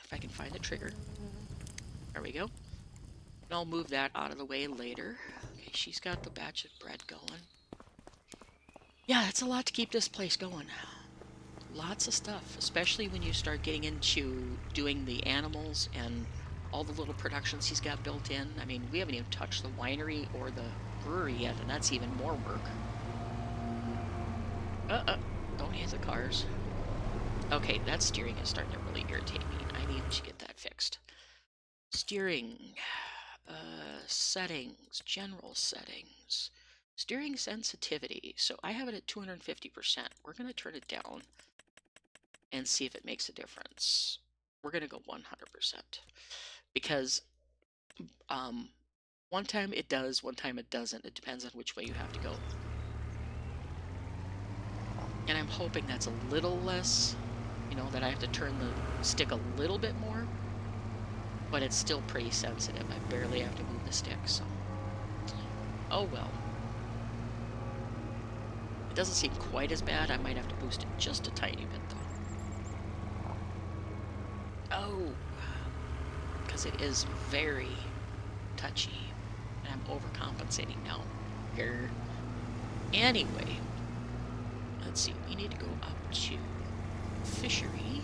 If I can find the trigger. There we go. And I'll move that out of the way later. Okay, she's got the batch of bread going. Yeah, it's a lot to keep this place going. Lots of stuff, especially when you start getting into doing the animals and all the little productions he's got built in. I mean, we haven't even touched the winery or the brewery yet, and that's even more work. Don't hit the cars. Okay, that steering is starting to really irritate me. I need to get that fixed. Steering, settings, general settings, steering sensitivity. So I have it at 250%. We're going to turn it down and see if it makes a difference. We're going to go 100%. Because one time it does, one time it doesn't. It depends on which way you have to go. And I'm hoping that's a little less, you know, that I have to turn the stick a little bit more. But it's still pretty sensitive. I barely have to move the stick, so. Oh well. It doesn't seem quite as bad. I might have to boost it just a tiny bit, though. Oh, because it is very touchy. And I'm overcompensating now. Grr. Anyway, let's see. We need to go up to fishery.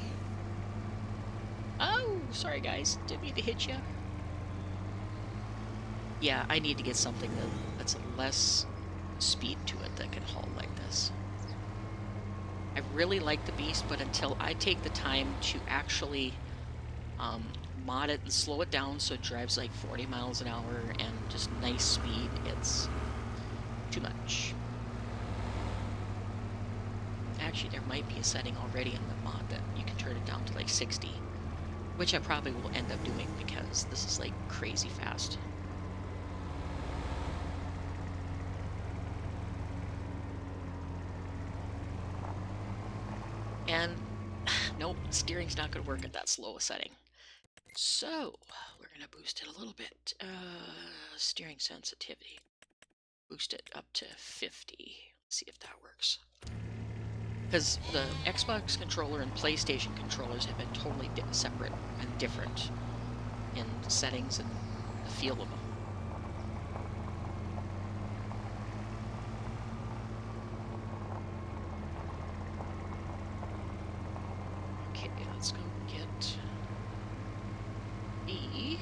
Oh, sorry guys. Didn't mean to hit you. Yeah, I need to get something that's less speed to it that can haul like this. I really like the Beast, but until I take the time to actually mod it and slow it down so it drives like 40 miles an hour and just nice speed, it's too much. Actually, there might be a setting already in the mod that you can turn it down to like 60, which I probably will end up doing because this is like crazy fast. And nope, steering's not going to work at that slow a setting. So we're going to boost it a little bit. Steering sensitivity. Boost it up to 50. See if that works. Because the Xbox controller and PlayStation controllers have been totally separate and different in settings and the feel of them. Okay, let's go get the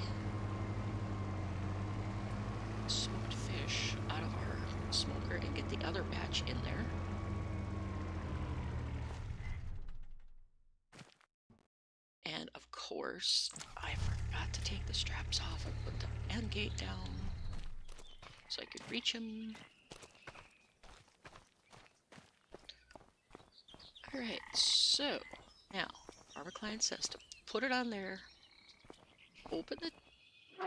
smoked fish out of our smoker and get the other batch in there. And of course, I forgot to take the straps off and put the end gate down so I could reach him. Alright, so now Farmer Client says to put it on there, open the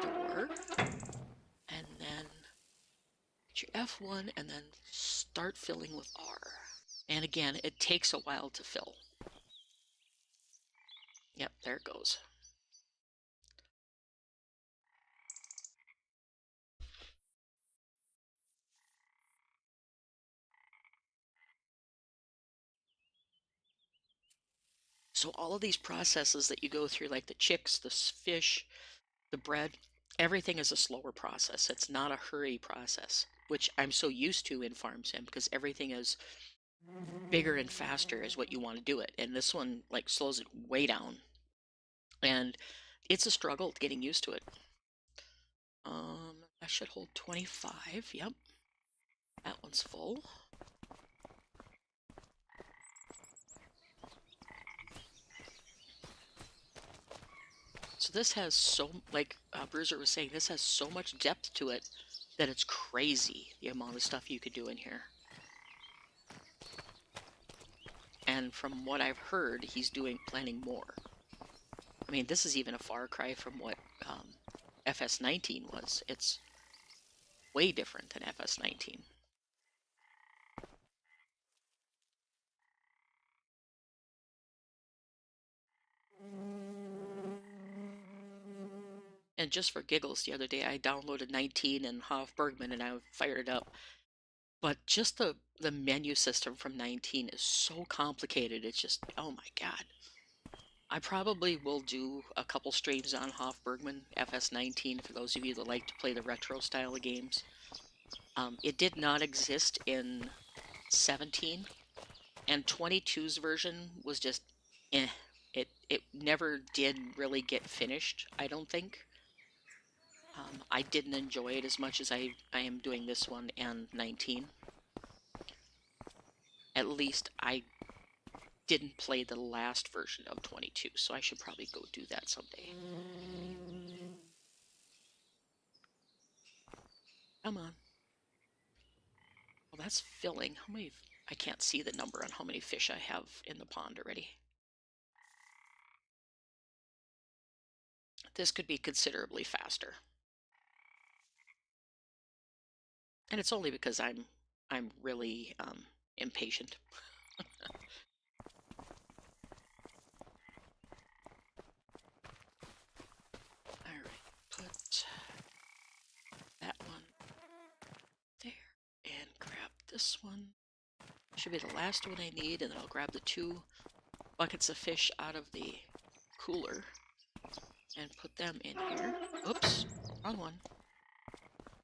door, and then get your F1 and then start filling with R. And again, it takes a while to fill. Yep, there it goes. So all of these processes that you go through, like the chicks, the fish, the bread, everything is a slower process. It's not a hurry process, which I'm so used to in Farm Sim because everything is bigger and faster is what you want to do it. And this one like slows it way down. And it's a struggle getting used to it. I should hold 25. Yep. That one's full. So this has so, like Bruiser was saying, this has so much depth to it that it's crazy the amount of stuff you could do in here. And from what I've heard, he's planning more. I mean, this is even a far cry from what FS19 was. It's way different than FS19. And just for giggles, the other day I downloaded 19 and Hof Bergmann and I fired it up. But just the menu system from 19 is so complicated. It's just, oh my god. I probably will do a couple streams on Hof Bergmann FS19 for those of you that like to play the retro style of games. It did not exist in 17, and 22's version was just eh. It never did really get finished, I don't think. I didn't enjoy it as much as I am doing this one and 19. At least I didn't play the last version of 22, so I should probably go do that someday. Come on. Well, that's filling. How many? I can't see the number on how many fish I have in the pond already. This could be considerably faster. And it's only because I'm really impatient. Alright, put that one there and grab this one. Should be the last one I need, and then I'll grab the 2 buckets of fish out of the cooler and put them in here. Oops, wrong one.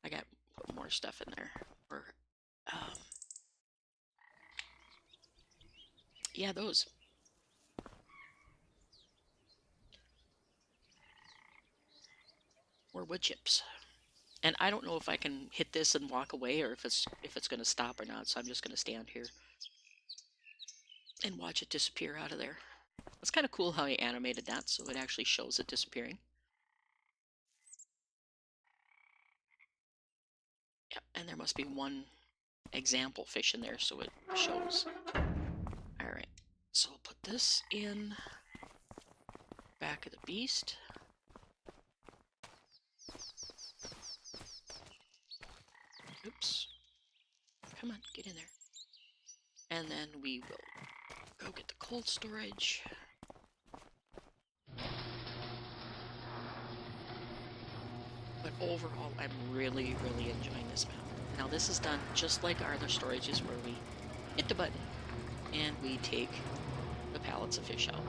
I got put more stuff in there. Or, yeah, those. More wood chips. And I don't know if I can hit this and walk away, or if it's going to stop or not. So I'm just going to stand here and watch it disappear out of there. It's kind of cool how he animated that, so it actually shows it disappearing. Yep, and there must be one example fish in there, so it shows. Alright, so I'll put this in back of the beast. Oops. Come on, get in there. And then we will go get the cold storage. But overall, I'm really, really enjoying this map. Now this is done just like our other storages, where we hit the button and we take the pallets of fish out.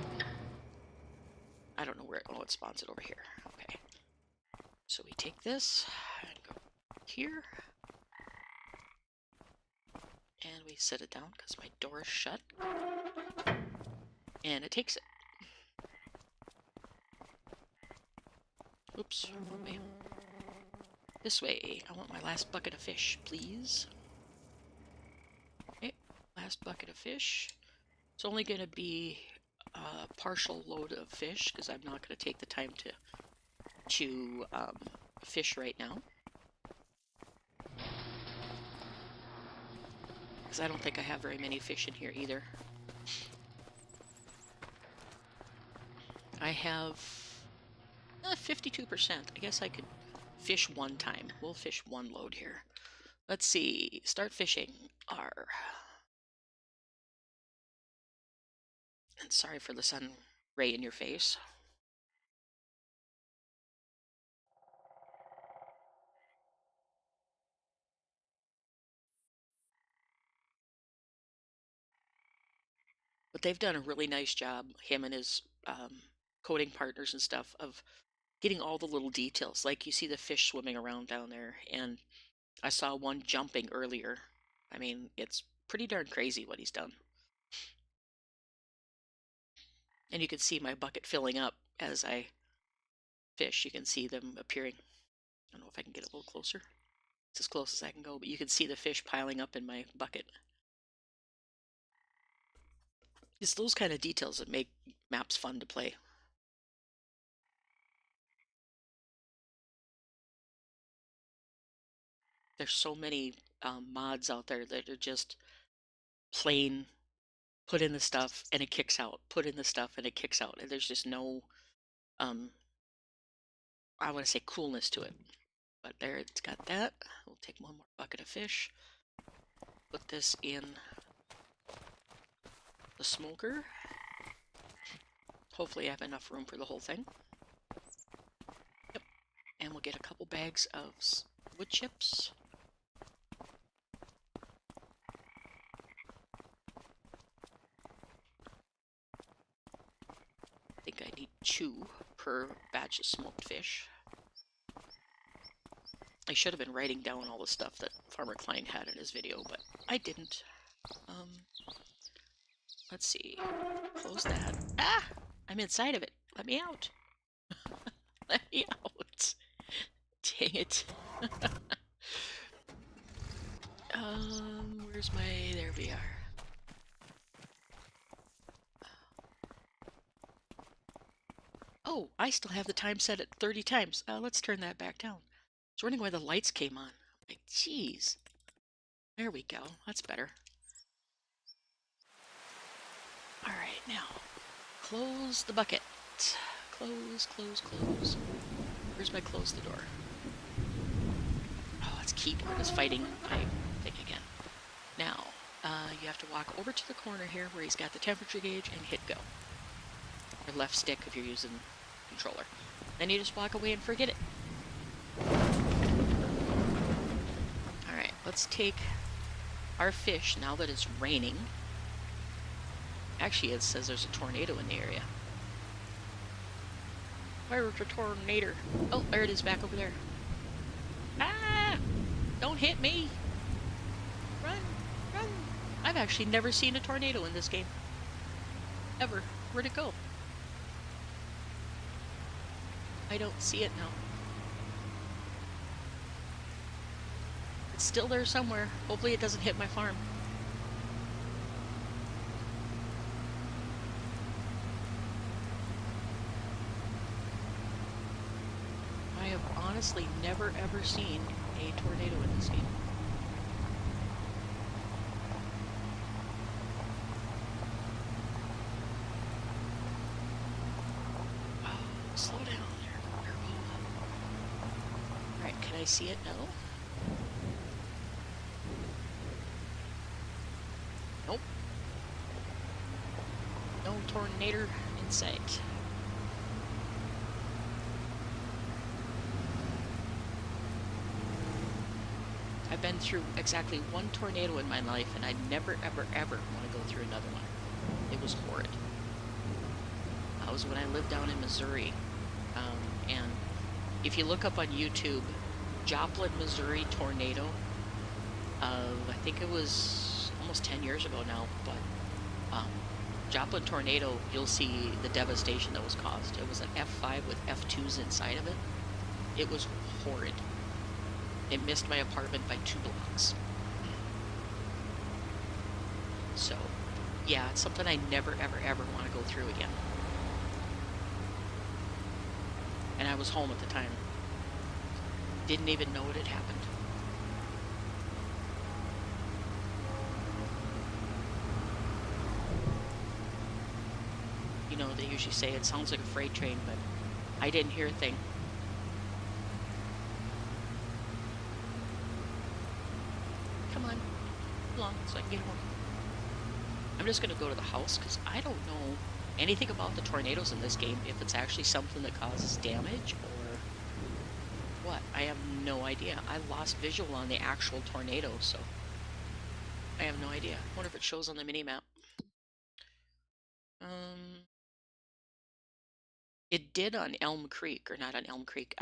I don't know where it spawns it over here. Okay. So we take this and go here. And we set it down because my door is shut. And it takes it. Oops, wrong way. This way. I want my last bucket of fish, please. Okay, last bucket of fish. It's only going to be a partial load of fish because I'm not going to take the time to chew fish right now. Because I don't think I have very many fish in here either. I have 52%. I guess I could fish one time. We'll fish one load here. Let's see. Start fishing. R. And sorry for the sun ray in your face. But they've done a really nice job, him and his coding partners and stuff, of getting all the little details. Like you see the fish swimming around down there, and I saw one jumping earlier. I mean, it's pretty darn crazy what he's done. And you can see my bucket filling up as I fish. You can see them appearing. I don't know if I can get a little closer. It's as close as I can go, but you can see the fish piling up in my bucket. It's those kind of details that make maps fun to play. There's so many mods out there that are just plain put in the stuff and it kicks out, put in the stuff and it kicks out. And there's just no, I want to say coolness to it. But there, it's got that. We'll take one more bucket of fish. Put this in the smoker. Hopefully I have enough room for the whole thing. Yep. And we'll get a couple bags of wood chips. I think I need 2 per batch of smoked fish. I should have been writing down all the stuff that Farmer Klein had in his video, but I didn't. Let's see. Close that. Ah! I'm inside of it. Let me out. Let me out. Dang it. Where's my... There we are. Oh, I still have the time set at 30 times. Let's turn that back down. I was wondering why the lights came on. Like, jeez. There we go. That's better. Alright, now. Close the bucket. Close, close, close. Where's my close the door? Oh, it's keyboard is fighting my thing again. Now, You have to walk over to the corner here where he's got the temperature gauge and hit go. Or left stick if you're using controller. Then you just walk away and forget it. Alright, let's take our fish now that it's raining. Actually, it says there's a tornado in the area. Where's the tornado? Oh, there it is, back over there. Ah! Don't hit me! Run! Run! I've actually never seen a tornado in this game. Ever. Where'd it go? I don't see it now. It's still there somewhere. Hopefully it doesn't hit my farm. I have honestly never ever seen a tornado in this game. Oh, slow down there. Alright, can I see it now? Nope. No tornado in sight. I've been through exactly one tornado in my life, and I never, ever, ever want to go through another one. It was horrid. That was when I lived down in Missouri. And if you look up on YouTube, Joplin, Missouri tornado, I think it was almost 10 years ago now, but Joplin tornado, you'll see the devastation that was caused. It was an F5 with F2s inside of it. It was horrid. It missed my apartment by 2 blocks. So, yeah, it's something I never, ever, ever want to go through again. And I was home at the time. Didn't even know it had happened. You know, they usually say it sounds like a freight train, but I didn't hear a thing. Come on, along so I can get home. I'm just going to go to the house because I don't know anything about the tornadoes in this game, if it's actually something that causes damage or what. I have no idea. I lost visual on the actual tornado, so I have no idea. I wonder if it shows on the mini-map. It did on Elm Creek, or not on Elm Creek,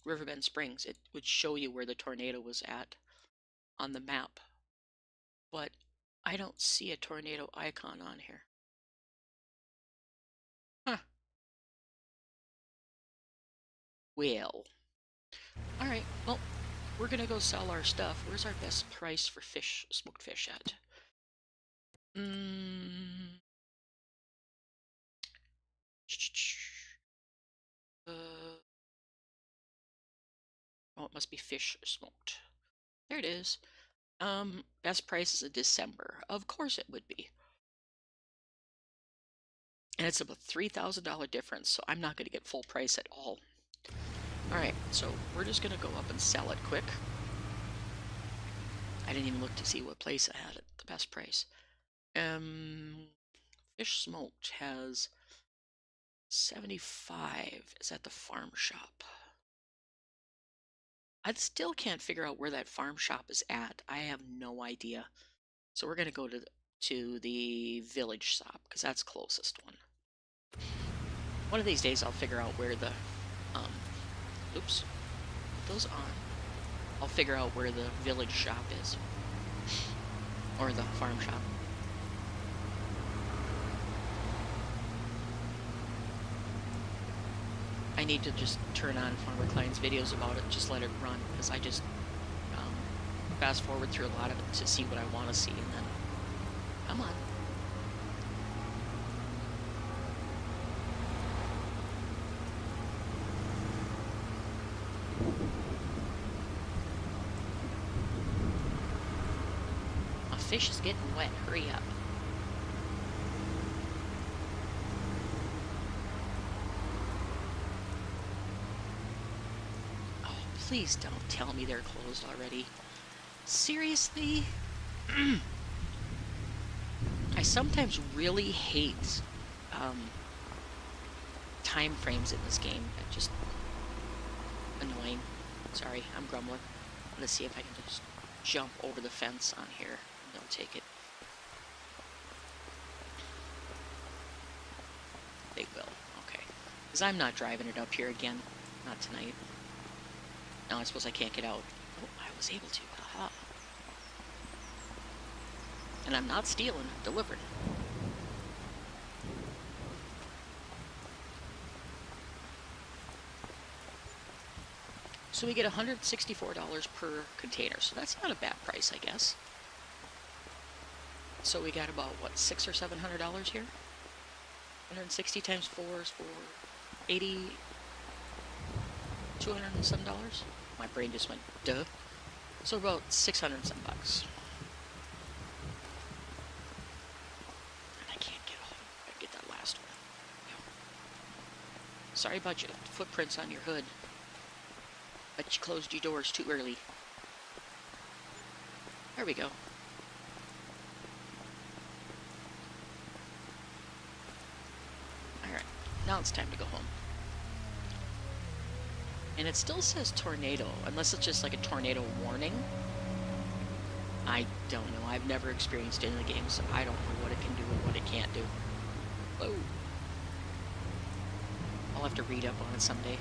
Riverbend Springs. It would show you where the tornado was at on the map. But I don't see a tornado icon on here. Huh. Well. Alright, well, we're gonna go sell our stuff. Where's our best price for fish, smoked fish at? Oh, it must be fish smoked. There it is. Best price is in December. Of course it would be. And it's about $3,000 difference, so I'm not going to get full price at all. Alright, so we're just going to go up and sell it quick. I didn't even look to see what place I had at the best price. Fish smoked has 75 is at the farm shop. I still can't figure out where that farm shop is at. I have no idea. So we're going to go to the village shop because that's the closest one. One of these days I'll figure out where the oops, put those on. I'll figure out where the village shop is. Or the farm shop. I need to just turn on Farmer Klein's videos about it, just let it run, because I just fast forward through a lot of it to see what I want to see, and then, come on. My fish is getting wet, hurry up. Please don't tell me they're closed already. Seriously? I sometimes really hate time frames in this game. It's just annoying. Sorry, I'm grumbling. Let's see if I can just jump over the fence on here. They'll take it. They will. Okay. Because I'm not driving it up here again. Not tonight. No, I suppose I can't get out. Oh, I was able to. Aha. And I'm not stealing. I'm delivering. So we get $164 per container. So that's not a bad price, I guess. So we got about, what, $600 or $700 here? 160 times 4 is 480, 200 and some dollars. My brain just went, duh. So about 600 and some bucks. And I can't get home. I gotta get that last one. Yep. Sorry about your footprints on your hood. But you closed your doors too early. There we go. Alright, now it's time to go home. And it still says tornado, unless it's just like a tornado warning. I don't know. I've never experienced it in the game, so I don't know what it can do and what it can't do. Whoa. I'll have to read up on it someday.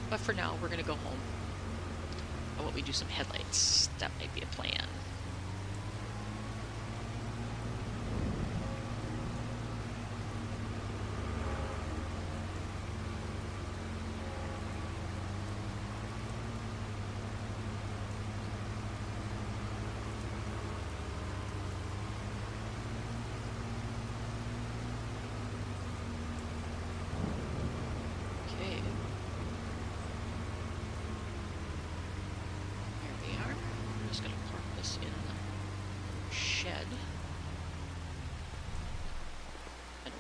But for now, we're going to go home. How about we do some headlights? That might be a plan.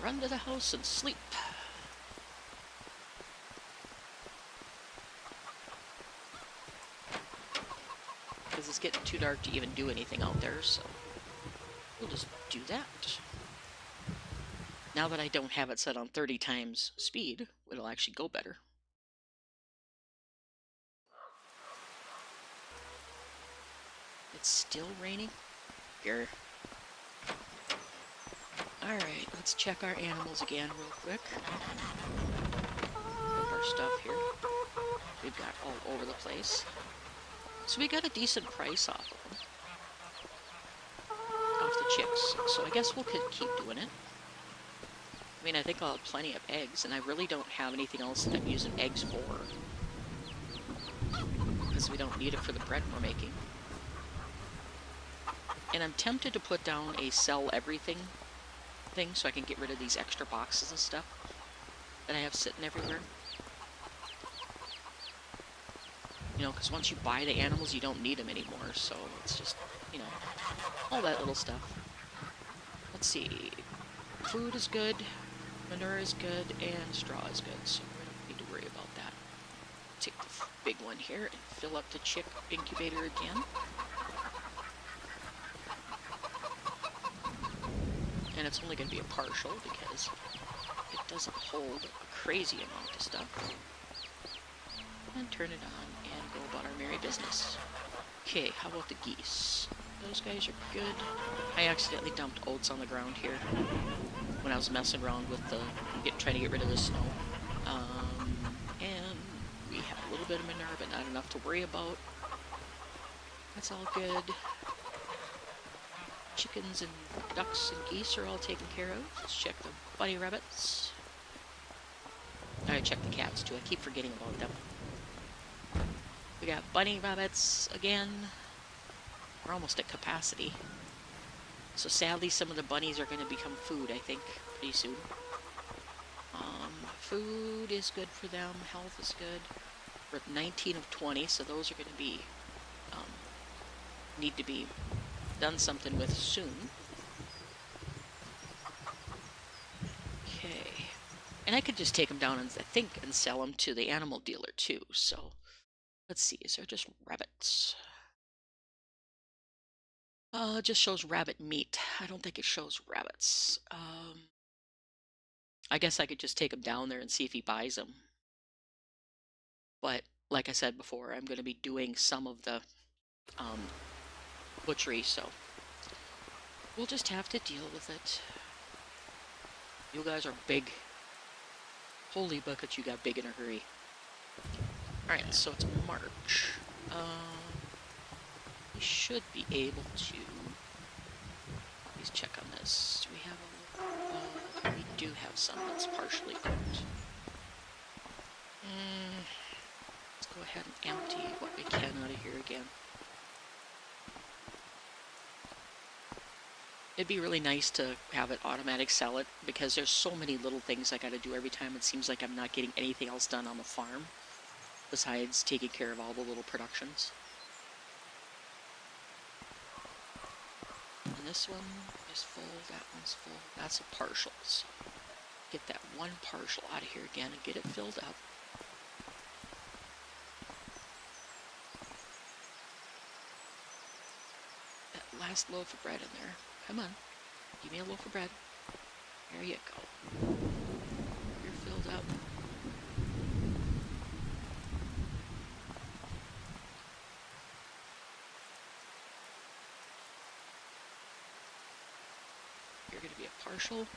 Run to the house and sleep. Because it's getting too dark to even do anything out there, so we'll just do that. Now that I don't have it set on 30 times speed, it'll actually go better. It's still raining? Grr. Alright, let's check our animals again real quick. Put our stuff here. We've got all over the place. So we got a decent price off of them. Off the chicks. So I guess we'll keep doing it. I mean, I think I'll have plenty of eggs, and I really don't have anything else that I'm using eggs for. Because we don't need it for the bread we're making. And I'm tempted to put down a sell everything thing so I can get rid of these extra boxes and stuff that I have sitting everywhere. You know, because once you buy the animals, you don't need them anymore, so it's just, you know, all that little stuff. Let's see. Food is good, manure is good, and straw is good, so we don't need to worry about that. Take the big one here and fill up the chick incubator again. And it's only going to be a partial because it doesn't hold a crazy amount of stuff. And turn it on and go about our merry business. Okay, how about the geese? Those guys are good. I accidentally dumped oats on the ground here when I was messing around with trying to get rid of the snow. And we have a little bit of manure, but not enough to worry about. That's all good. Chickens and ducks and geese are all taken care of. Let's check the bunny rabbits. I gotta check the cats too. I keep forgetting about them. We got bunny rabbits again. We're almost at capacity. So sadly, some of the bunnies are going to become food, I think, pretty soon. Food is good for them. Health is good. We're at 19 of 20, so those are going to be need to be done something with soon. Okay. And I could just take them down and I think and sell them to the animal dealer too. So let's see, is there just rabbits? Just shows rabbit meat. I don't think it shows rabbits. I guess I could just take him down there and see if he buys them. But like I said before, I'm going to be doing some of the um, butchery, so we'll just have to deal with it. You guys are big. Holy buckets, you got big in a hurry. Alright, so it's March. We should be able to... Please check on this. Do we have a... we do have some that's partially cooked. Let's go ahead and empty what we can out of here again. It'd be really nice to have it automatic sell it, because there's so many little things I gotta do every time. It seems like I'm not getting anything else done on the farm besides taking care of all the little productions. And this one is full, that one's full. That's a partial, so get that one partial out of here again and get it filled up. That last loaf of bread in there. Come on, give me a loaf of bread. There you go. You're filled up. You're going to be a partial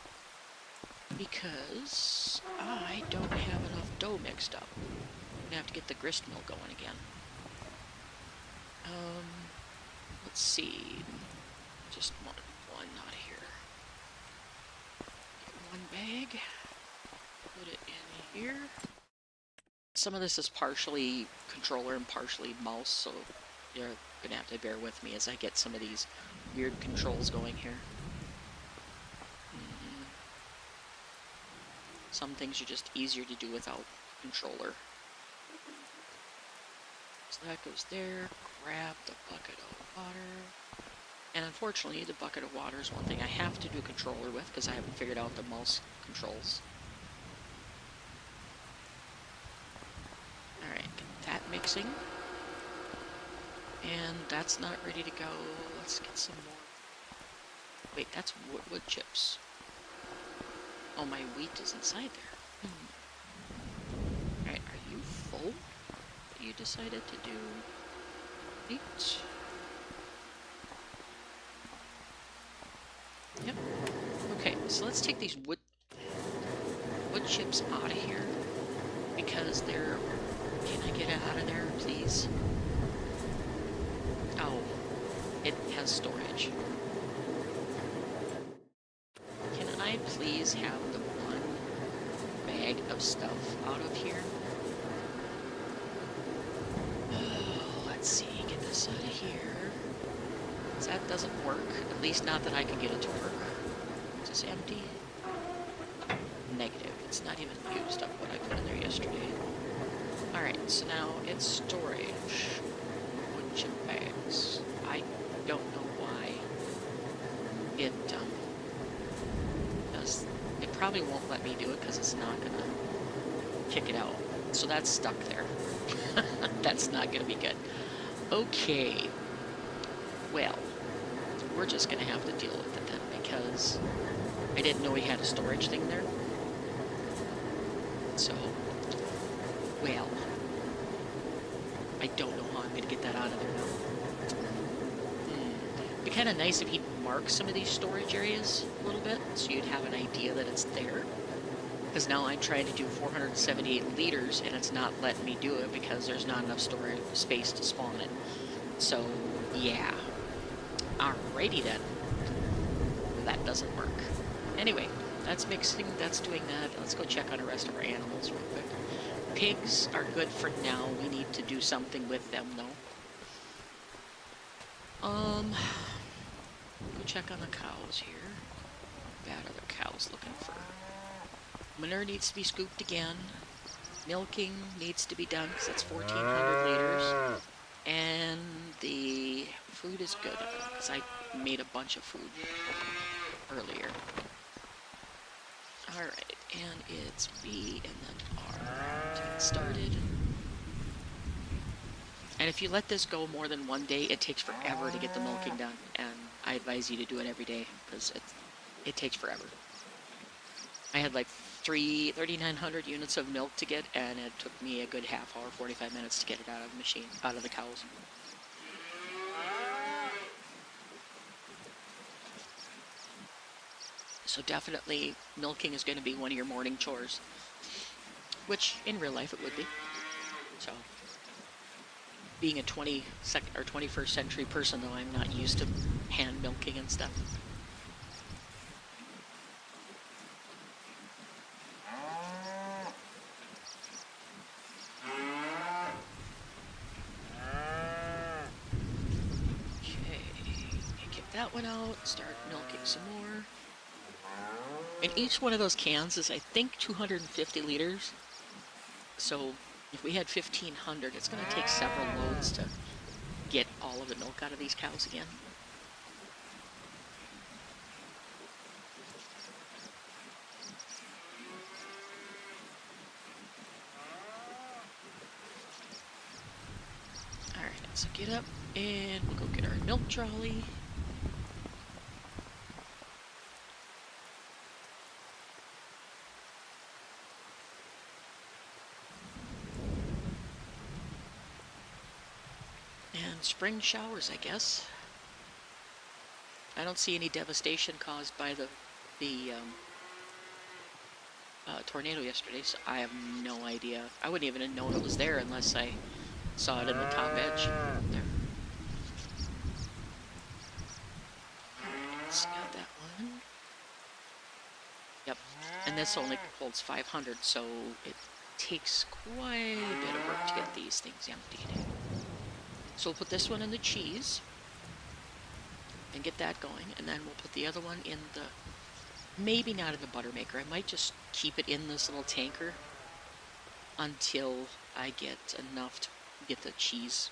because I don't have enough dough mixed up. I'm going to have to get the grist mill going again. Let's see. Just one out here. Get one bag. Put it in here. Some of this is partially controller and partially mouse, so you're going to have to bear with me as I get some of these weird controls going here. Some things are just easier to do without controller. So that goes there. Grab the bucket of water. And unfortunately, the bucket of water is one thing I have to do a controller with because I haven't figured out the mouse controls. Alright, get that mixing. And that's not ready to go. Let's get some more. Wait, that's wood chips. Oh, my wheat is inside there. Alright, are you full? That you decided to do wheat? Yep. Okay, so let's take these wood chips out of here because they're... Can I get it out of there, please? Oh, it has storage. Can I please have the one bag of stuff out of here? Oh, let's see, get this out of here. That doesn't work, at least not that I can get it to work. Is this empty? Negative. It's not even used up what I put in there yesterday. Alright, so now it's storage. Wood chip bags. I don't know why it does. It probably won't let me do it because it's not going to kick it out. So that's stuck there. That's not going to be good. Okay. Well, we're just going to have to deal with it then because I didn't know he had a storage thing there. So, well, I don't know how I'm going to get that out of there now. It'd be kind of nice if he'd mark some of these storage areas a little bit so you'd have an idea that it's there. Because now I'm trying to do 478 liters and it's not letting me do it because there's not enough storage space to spawn it. So, yeah. Alrighty then. That doesn't work. Anyway, that's mixing, that's doing that. Let's go check on the rest of our animals real quick. Pigs are good for now. We need to do something with them though. Go check on the cows here. What bad are the cows looking for? Manure needs to be scooped again. Milking needs to be done because that's 1,400 liters. And the food is good because I made a bunch of food earlier. Alright, and it's B and then R to get started. And if you let this go more than one day, it takes forever to get the milking done. And I advise you to do it every day because it takes forever. I had like 3,900 units of milk to get, and it took me a good half hour, 45 minutes to get it out of the machine, out of the cows. So definitely milking is going to be one of your morning chores, which in real life it would be. So being a 22nd or 21st century person, though, I'm not used to hand milking and stuff. That one out, start milking some more. And each one of those cans is, I think, 250 liters. So if we had 1,500, it's going to take several loads to get all of the milk out of these cows again. All right, so get up and we'll go get our milk trolley. Spring showers, I guess. I don't see any devastation caused by the tornado yesterday, so I have no idea. I wouldn't even have known it was there unless I saw it in the top edge. There. Alright, got that one. Yep, and this only holds 500, so it takes quite a bit of work to get these things emptied. So we'll put this one in the cheese and get that going, and then we'll put the other one in the, maybe not in the butter maker. I might just keep it in this little tanker until I get enough to get the cheese,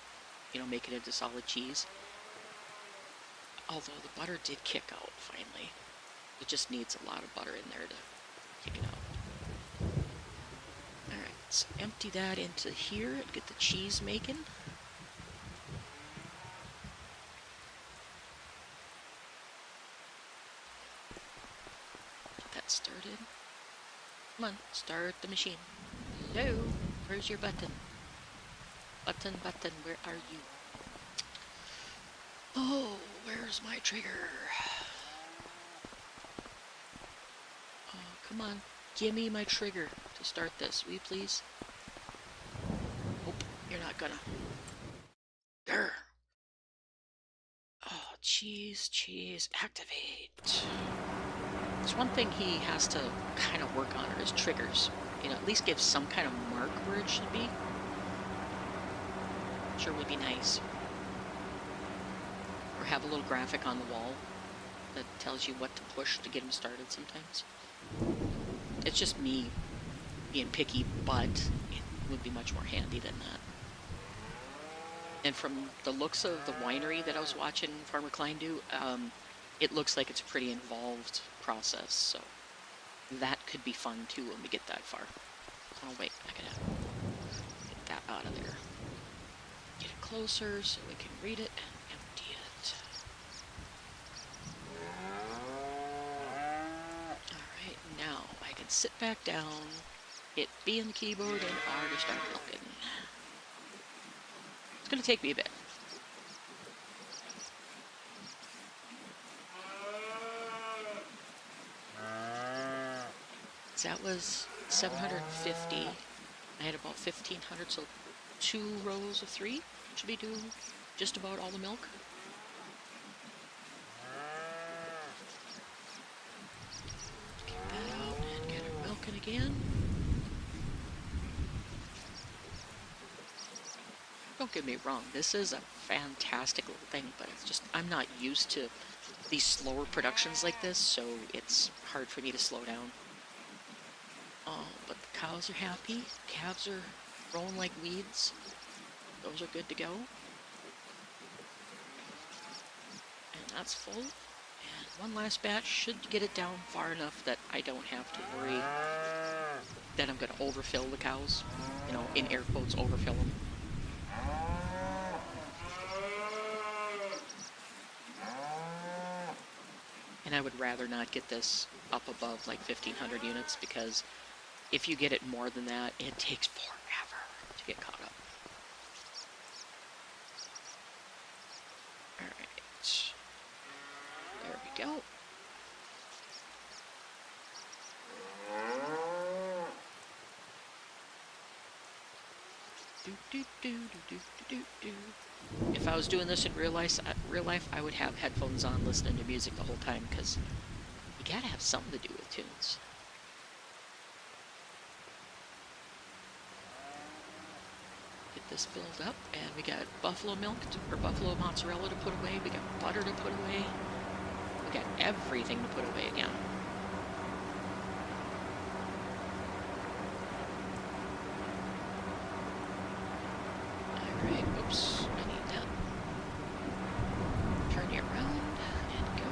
make it into solid cheese. Although the butter did kick out finally. It just needs a lot of butter in there to kick it out. Alright, so empty that into here and get the cheese making. Started. Come on, start the machine. Hello, where's your button? Button, where are you? Oh, where's my trigger? Oh, come on, give me my trigger to start this, will you please? Oh, you're not gonna. Grr. Oh, cheese, activate. There's one thing he has to kind of work on are his triggers. At least give some kind of mark where it should be. Sure would be nice. Or have a little graphic on the wall that tells you what to push to get him started sometimes. It's just me being picky, but it would be much more handy than that. And from the looks of the winery that I was watching Farmer Klein do, it looks like it's a pretty involved process, so that could be fun too when we get that far. Oh wait, I gotta get that out of there. Get it closer so we can read it and empty it. Alright, now I can sit back down, hit B on the keyboard and R to start milking. It's gonna take me a bit. That was 750. I had about 1,500, so 2 rows of 3 should be doing just about all the milk. Get that out and get her milking again. Don't get me wrong, this is a fantastic little thing, but it's just, I'm not used to these slower productions like this, so it's hard for me to slow down. Oh, but the cows are happy. Calves are growing like weeds. Those are good to go. And that's full. And one last batch should get it down far enough that I don't have to worry that I'm going to overfill the cows. In air quotes, overfill them. And I would rather not get this up above like 1,500 units, because if you get it more than that, it takes forever to get caught up. Alright. There we go. If I was doing this in real life, I would have headphones on listening to music the whole time, because you gotta have something to do with tunes. Get this filled up, and we got buffalo milk or buffalo mozzarella to put away. We got butter to put away. We got everything to put away again. Alright, oops, I need that. Turn you around and go.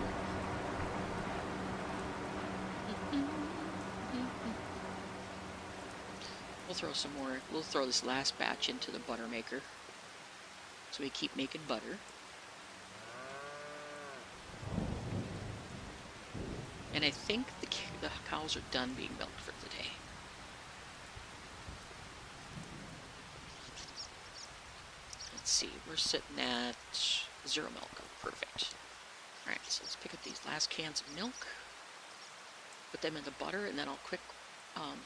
We'll throw some more, we'll throw this last batch into the butter maker, so we keep making butter. And I think the cows are done being milked for the day. Let's see, we're sitting at 0 milk. Perfect. Alright, so let's pick up these last cans of milk, put them in the butter, and then I'll quick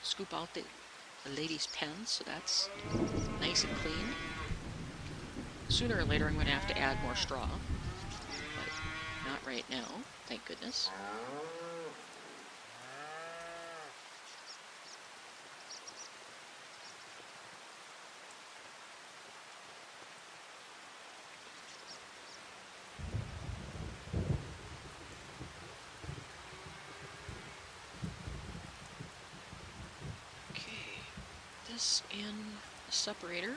scoop out the lady's pens, so that's nice and clean. Sooner or later I'm going to have to add more straw, but not right now, thank goodness. This in the separator. And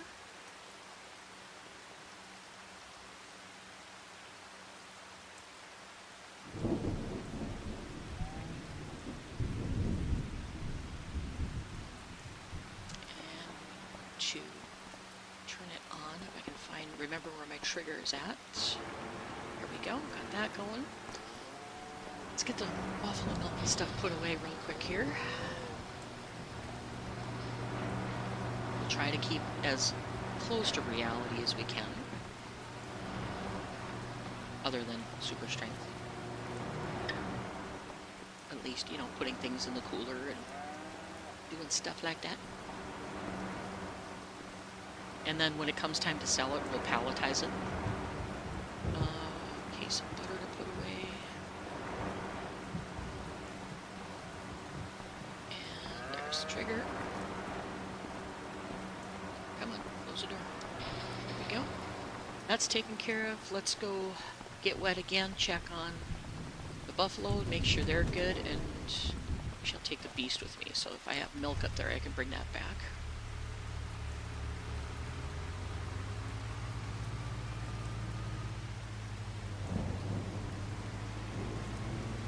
to turn it on, if I can remember where my trigger is at. There we go, got that going. Let's get the buffalo milk and stuff put away real quick here. Try to keep as close to reality as we can, other than super strength. At least, you know, putting things in the cooler and doing stuff like that. And then when it comes time to sell it, we'll palletize it. Okay, some butter to put away. And there's the trigger. Close the door. There we go. That's taken care of. Let's go get wet again, check on the buffalo, make sure they're good, and I shall take the beast with me. So if I have milk up there, I can bring that back.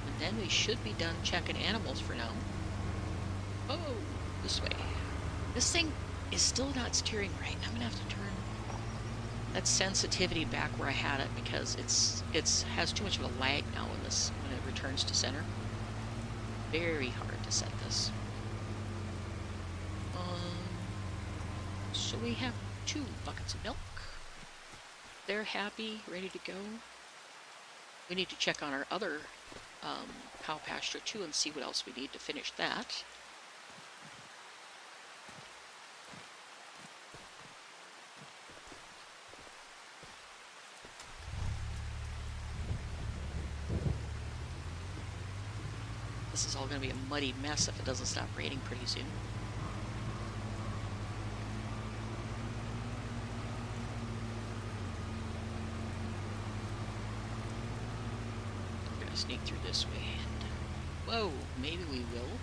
And then we should be done checking animals for now. Oh, this way. This thing is still not steering right. I'm gonna have to turn that sensitivity back where I had it, because it has too much of a lag now when it returns to center. Very hard to set this. So we have 2 buckets of milk. They're happy, ready to go. We need to check on our other cow pasture too and see what else we need to finish that. This is all going to be a muddy mess if it doesn't stop raining pretty soon. We're going to sneak through this way. And, whoa, maybe we will.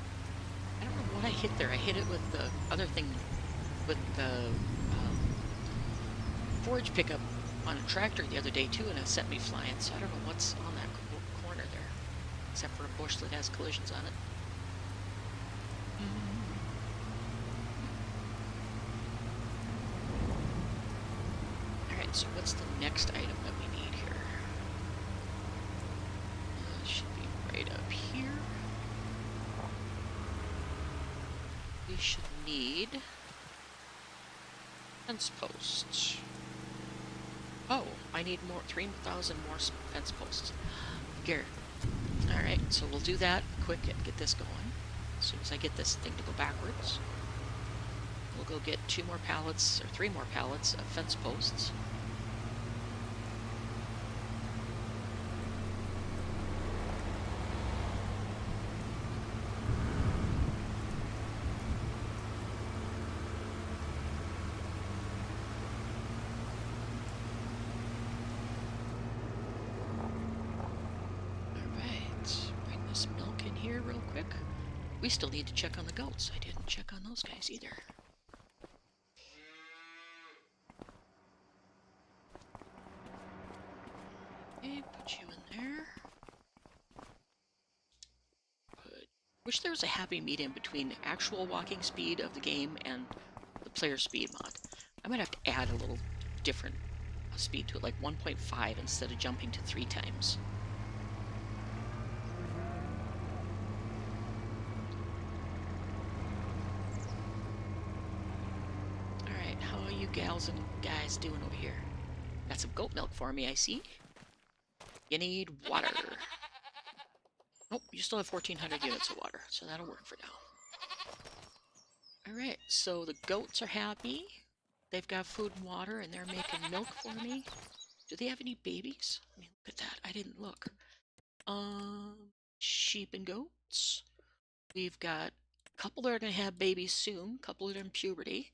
I don't know what I hit there. I hit it with the other thing, with the forage pickup on a tractor the other day too, and it sent me flying, so I don't know what's on that corner there. Except for a bush that has collisions on it. Alright, so what's the next item that we need here? It should be right Fence posts. Oh, I need more, 3,000 more fence posts. Here. Alright, so we'll do that quick and get this going. As soon as I get this thing to go backwards, we'll go get 2 more pallets, or 3 more pallets of fence posts. Real quick. We still need to check on the goats. I didn't check on those guys either. Okay, put you in there. Wish there was a happy medium between the actual walking speed of the game and the player speed mod. I might have to add a little different speed to it, like 1.5 instead of jumping to 3 times. Gals and guys doing over here? Got some goat milk for me, I see. You need water. Nope, you still have 1,400 units of water, so that'll work for now. Alright, so the goats are happy. They've got food and water, and they're making milk for me. Do they have any babies? I mean, look at that. I didn't look. Sheep and goats. We've got a couple that are going to have babies soon, a couple that are in puberty.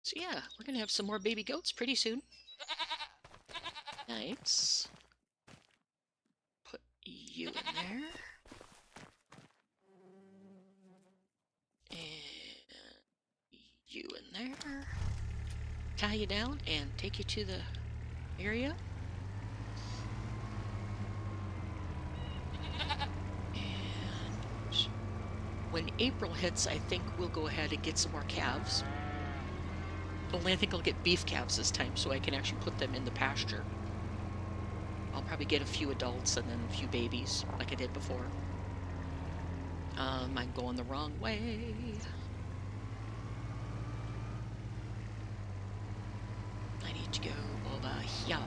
So yeah, we're going to have some more baby goats pretty soon. Nice. Put you in there. And you in there. Tie you down and take you to the area. And when April hits, I think we'll go ahead and get some more calves. Only I think I'll get beef calves this time, so I can actually put them in the pasture. I'll probably get a few adults and then a few babies, like I did before. I'm going the wrong way. I need to go over here.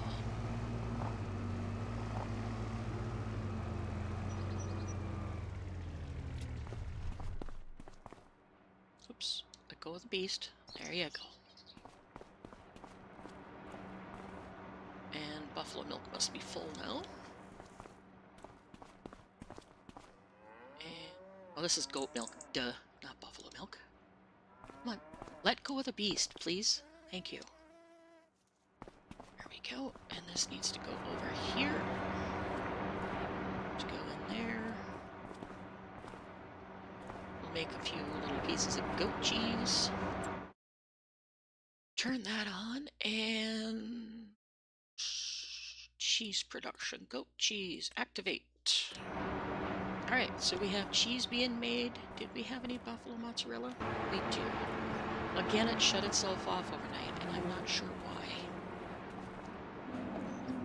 Oops, let go of the beast. There you go. And buffalo milk must be full now. And, oh, this is goat milk. Duh, not buffalo milk. Come on, let go of the beast, please. Thank you. There we go. And this needs to go over here. To go in there. We'll make a few little pieces of goat cheese. Turn that on, and cheese production. Goat cheese. Activate. Alright, so we have cheese being made. Did we have any buffalo mozzarella? We do. Again, it shut itself off overnight, and I'm not sure why.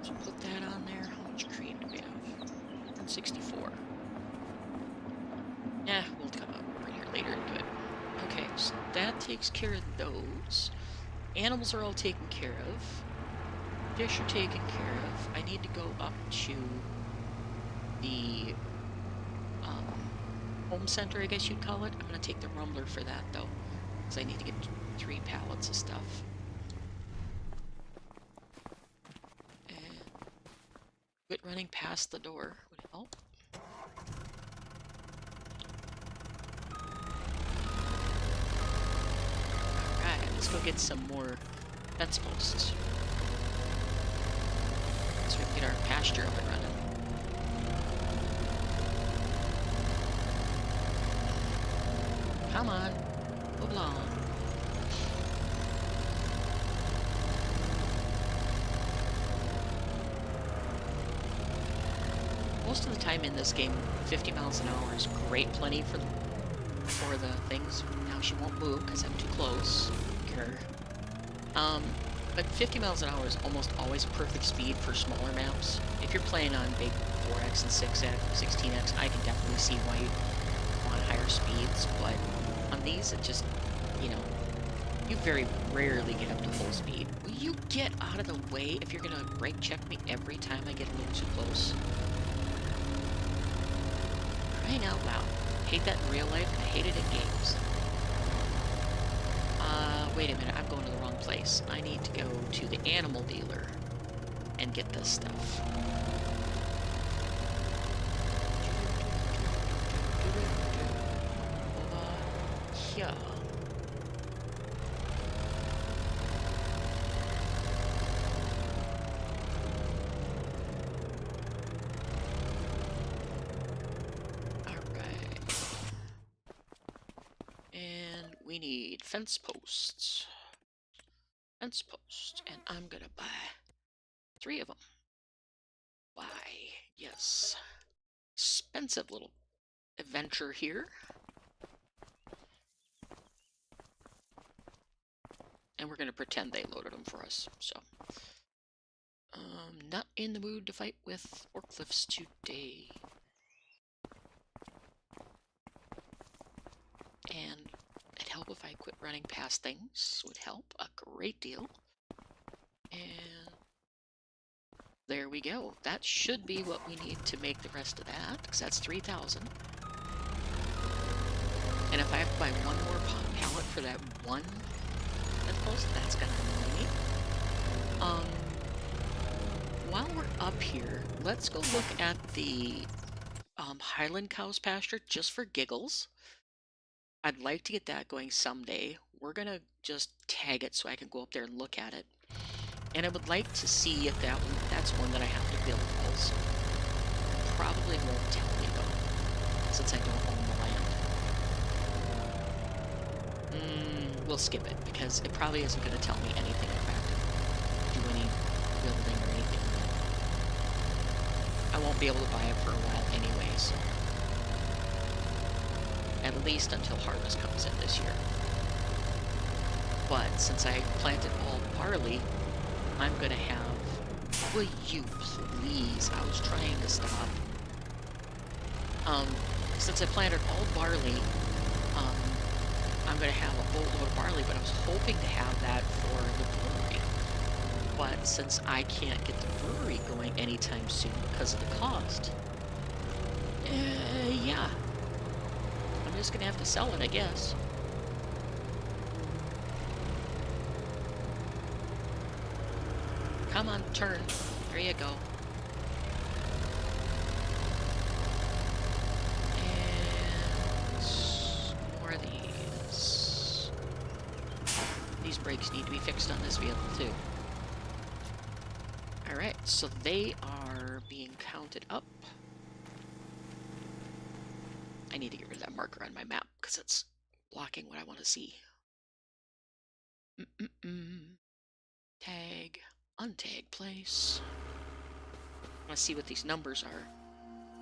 So put that on there. How much cream do we have? 164. Yeah, we'll come up over here later and do it. Okay, so that takes care of those. Animals are all taken care of. Fish are taken care of. I need to go up to the home center, I guess you'd call it. I'm going to take the rumbler for that, though, because I need to get 3 pallets of stuff. And quit running past the door would help. Alright, let's go get some more fence posts. So we can get our pasture up and running. Come on, move along. Most of the time in this game, 50 miles an hour is great plenty for the things. Now she won't move because I'm too close. Grr. But 50 miles an hour is almost always perfect speed for smaller maps. If you're playing on big 4X and 6X, 16X, I can definitely see why you want higher speeds, but on these, it just, you know, You very rarely get up to full speed. Will you get out of the way if you're gonna brake check me every time I get a little too close? Crying out loud. I hate that in real life, and I hate it in games. Wait a minute, I'm going to the wrong place. I need to go to the animal dealer and get this stuff. Yeah. We need fence posts. Fence posts. And I'm gonna buy 3 of them. Buy. Yes. Expensive little adventure here. And we're gonna pretend they loaded them for us. So. Not in the mood to fight with forklifts today. And it'd help if I quit running past things. Would help a great deal. And there we go. That should be what we need to make the rest of that, because that's 3,000. And if I have to buy one more pallet for that one post, that's gonna annoy me. While we're up here, let's go look at the Highland Cows pasture just for giggles. I'd like to get that going someday. We're gonna just tag it so I can go up there and look at it. And I would like to see if that's one that I have to build also. Probably won't tell me though, since I don't own the land. We'll skip it, because it probably isn't going to tell me anything if I have to do any building or anything. I won't be able to buy it for a while anyway, so. At least until harvest comes in this year. But since I planted all barley, I'm gonna have... Will you please? I was trying to stop. Since I planted all barley, I'm gonna have a boatload of barley, but I was hoping to have that for the brewery. But since I can't get the brewery going anytime soon because of the cost, yeah. I'm just gonna have to sell it, I guess. Come on, turn. There you go. And more of these. These brakes need to be fixed on this vehicle too. Alright, so they are being counted up. I need to get rid of that marker on my map because it's blocking what I want to see. Tag. Untag place. I want to see what these numbers are.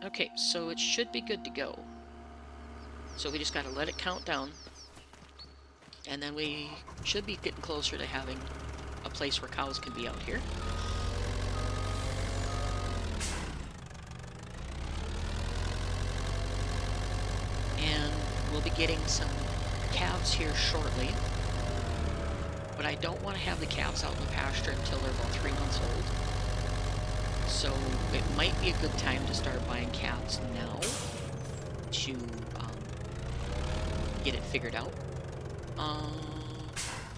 Okay, so it should be good to go. So we just got to let it count down. And then we should be getting closer to having a place where cows can be out here. And we'll be getting some calves here shortly. But I don't want to have the calves out in the pasture until they're about 3 months old. So it might be a good time to start buying calves now to get it figured out.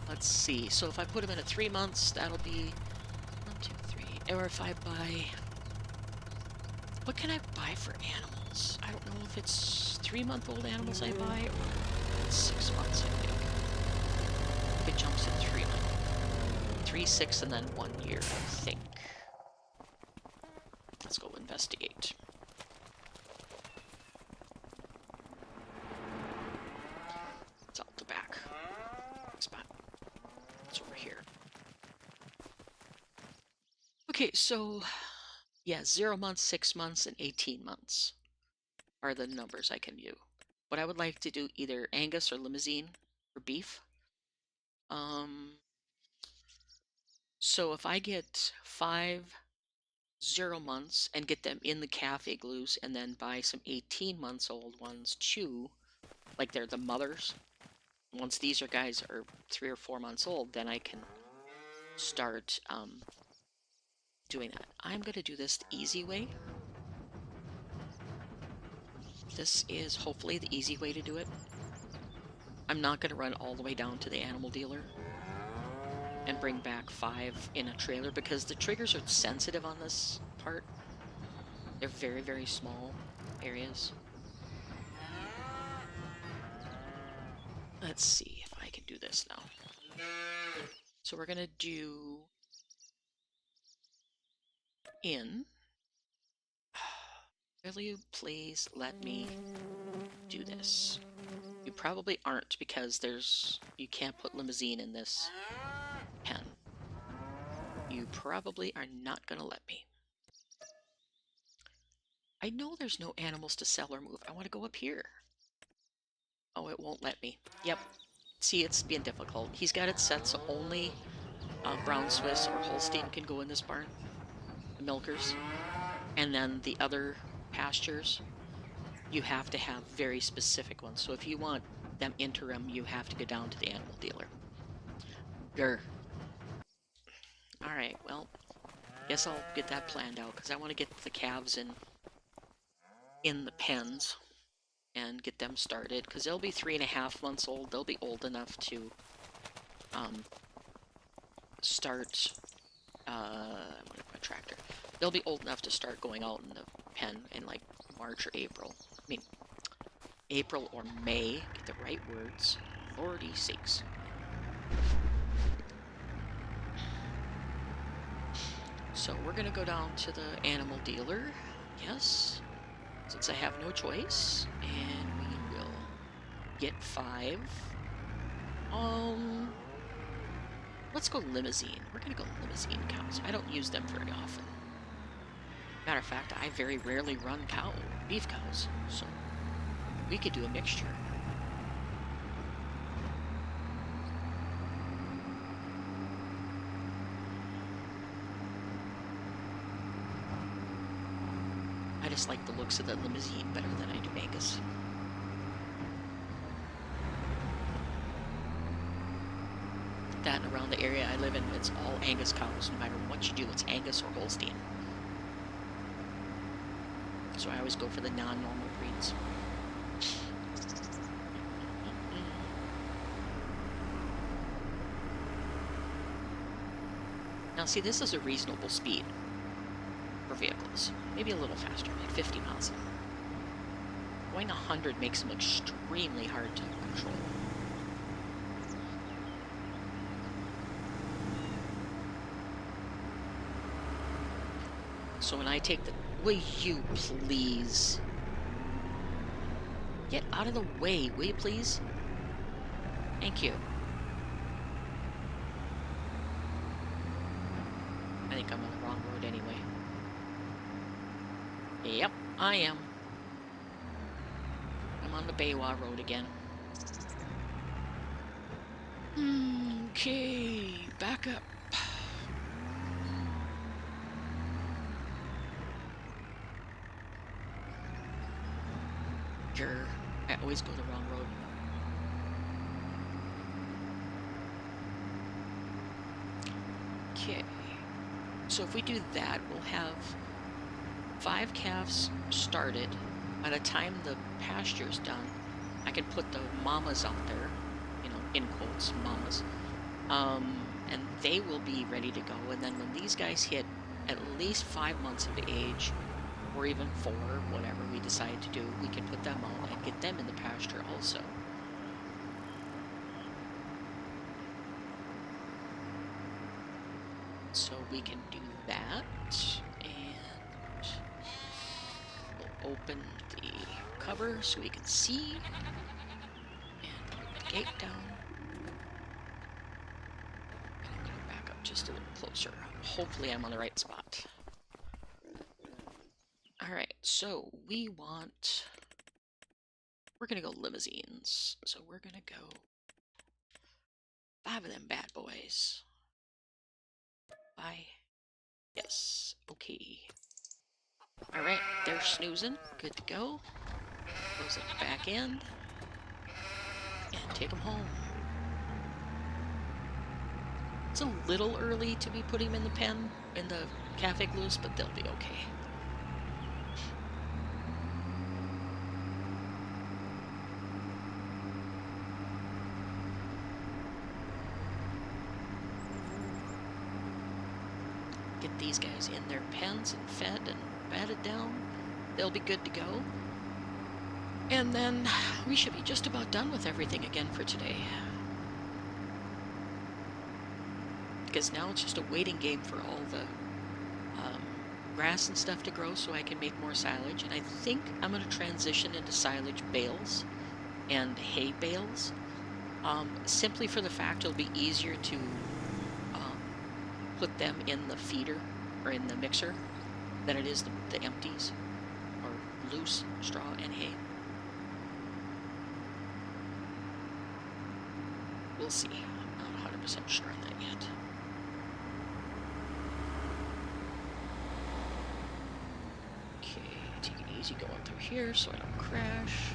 Let's see. So if I put them in at 3 months, that'll be 1, 2, 3. Or if I buy... What can I buy for animals? I don't know if it's 3-month-old animals I buy or it's 6 months, I think. It jumps at 3 months. 3, 6, and then 1 year, I think. Let's go investigate. It's out the back. Spot. It's over here. Okay, so yeah, 0 months, 6 months, and 18 months are the numbers I can view. But I would like to do either Angus or Limousin for beef. So if I get 5 0 months and get them in the calf igloos and then buy some 18 months old ones too, like they're the mothers, once these guys are 3 or 4 months old, then I can start doing that. I'm going to do this the easy way. This is hopefully the easy way to do it. I'm not going to run all the way down to the animal dealer and bring back 5 in a trailer because the triggers are sensitive on this part. They're very, very small areas. Let's see if I can do this now. So we're going to do in. Will you please let me do this? You probably aren't because you can't put limousine in this pen. You probably are not going to let me. I know there's no animals to sell or move. I want to go up here. Oh, it won't let me. Yep. See, it's being difficult. He's got it set so only Brown Swiss or Holstein can go in this barn. The milkers. And then the other pastures, you have to have very specific ones. So if you want them interim, you have to go down to the animal dealer. Grr. Alright, well, guess I'll get that planned out, because I want to get the calves in the pens and get them started, because they'll be 3.5 months old. They'll be old enough to start, I'm going to put a tractor. They'll be old enough to start going out in the pen in like March or April. I mean, April or May. Get the right words. Lordy sakes. So we're going to go down to the animal dealer. Yes. Since I have no choice. And we will get 5. Let's go limousine. We're going to go limousine cows. I don't use them very often. Matter of fact, I very rarely run beef cows. So we could do a mixture. I just like the looks of the limousine better than I do Angus. That and around the area I live in, it's all Angus cows. No matter what you do, it's Angus or Holstein. So I always go for the non-normal breeds. Now see, this is a reasonable speed for vehicles. Maybe a little faster, like 50 miles an hour. Going 100 makes them extremely hard to control. So when I take the... Will you please? Get out of the way, will you please? Thank you. I think I'm on the wrong road anyway. Yep, I am. I'm on the Baywa Road again. Okay, back up. I always go the wrong road. Okay. So if we do that, we'll have 5 calves started. By the time the pasture's done, I can put the mamas out there, you know, in quotes, mamas. And they will be ready to go. And then when these guys hit at least 5 months of age, or even 4, whatever we decide to do, we can put them out and get them in the pasture also. So we can do that, and we'll open the cover so we can see, and put the gate down. I'm going to back up just a little closer. Hopefully I'm on the right spot. Alright, so we're gonna go limousines. So we're gonna go 5 of them bad boys. Bye. Yes, okay. Alright, they're snoozing. Good to go. Close up the back end. And take them home. It's a little early to be putting them in the pen, in the cafe glues, but they'll be okay. Get these guys in their pens and fed and batted down. They'll be good to go. And then we should be just about done with everything again for today. Because now it's just a waiting game for all the grass and stuff to grow so I can make more silage. And I think I'm going to transition into silage bales and hay bales. Simply for the fact it'll be easier to put them in the feeder or in the mixer than it is the empties or loose straw and hay. We'll see. I'm not 100% sure on that yet. Okay, take it easy going through here so I don't crash.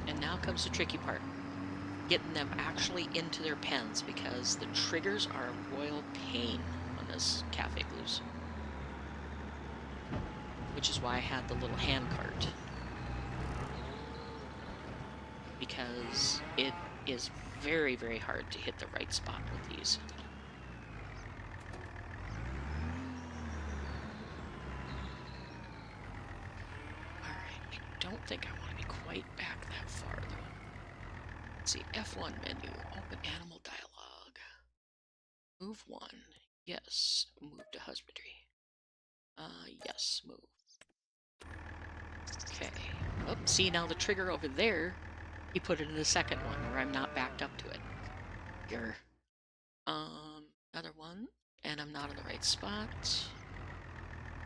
And now comes the tricky part. Getting them actually into their pens, because the triggers are a royal pain on this cafe glues. Which is why I had the little hand cart. Because it is very, very hard to hit the right spot with these. Alright, I don't think I want to be quite back that far though. Let's see, F1 menu, open animal dialogue. Move 1, yes, move to husbandry. Yes, move. Okay, oh, see now the trigger over there, he put it in the second one where I'm not backed up to it. Grr. Another one, and I'm not in the right spot.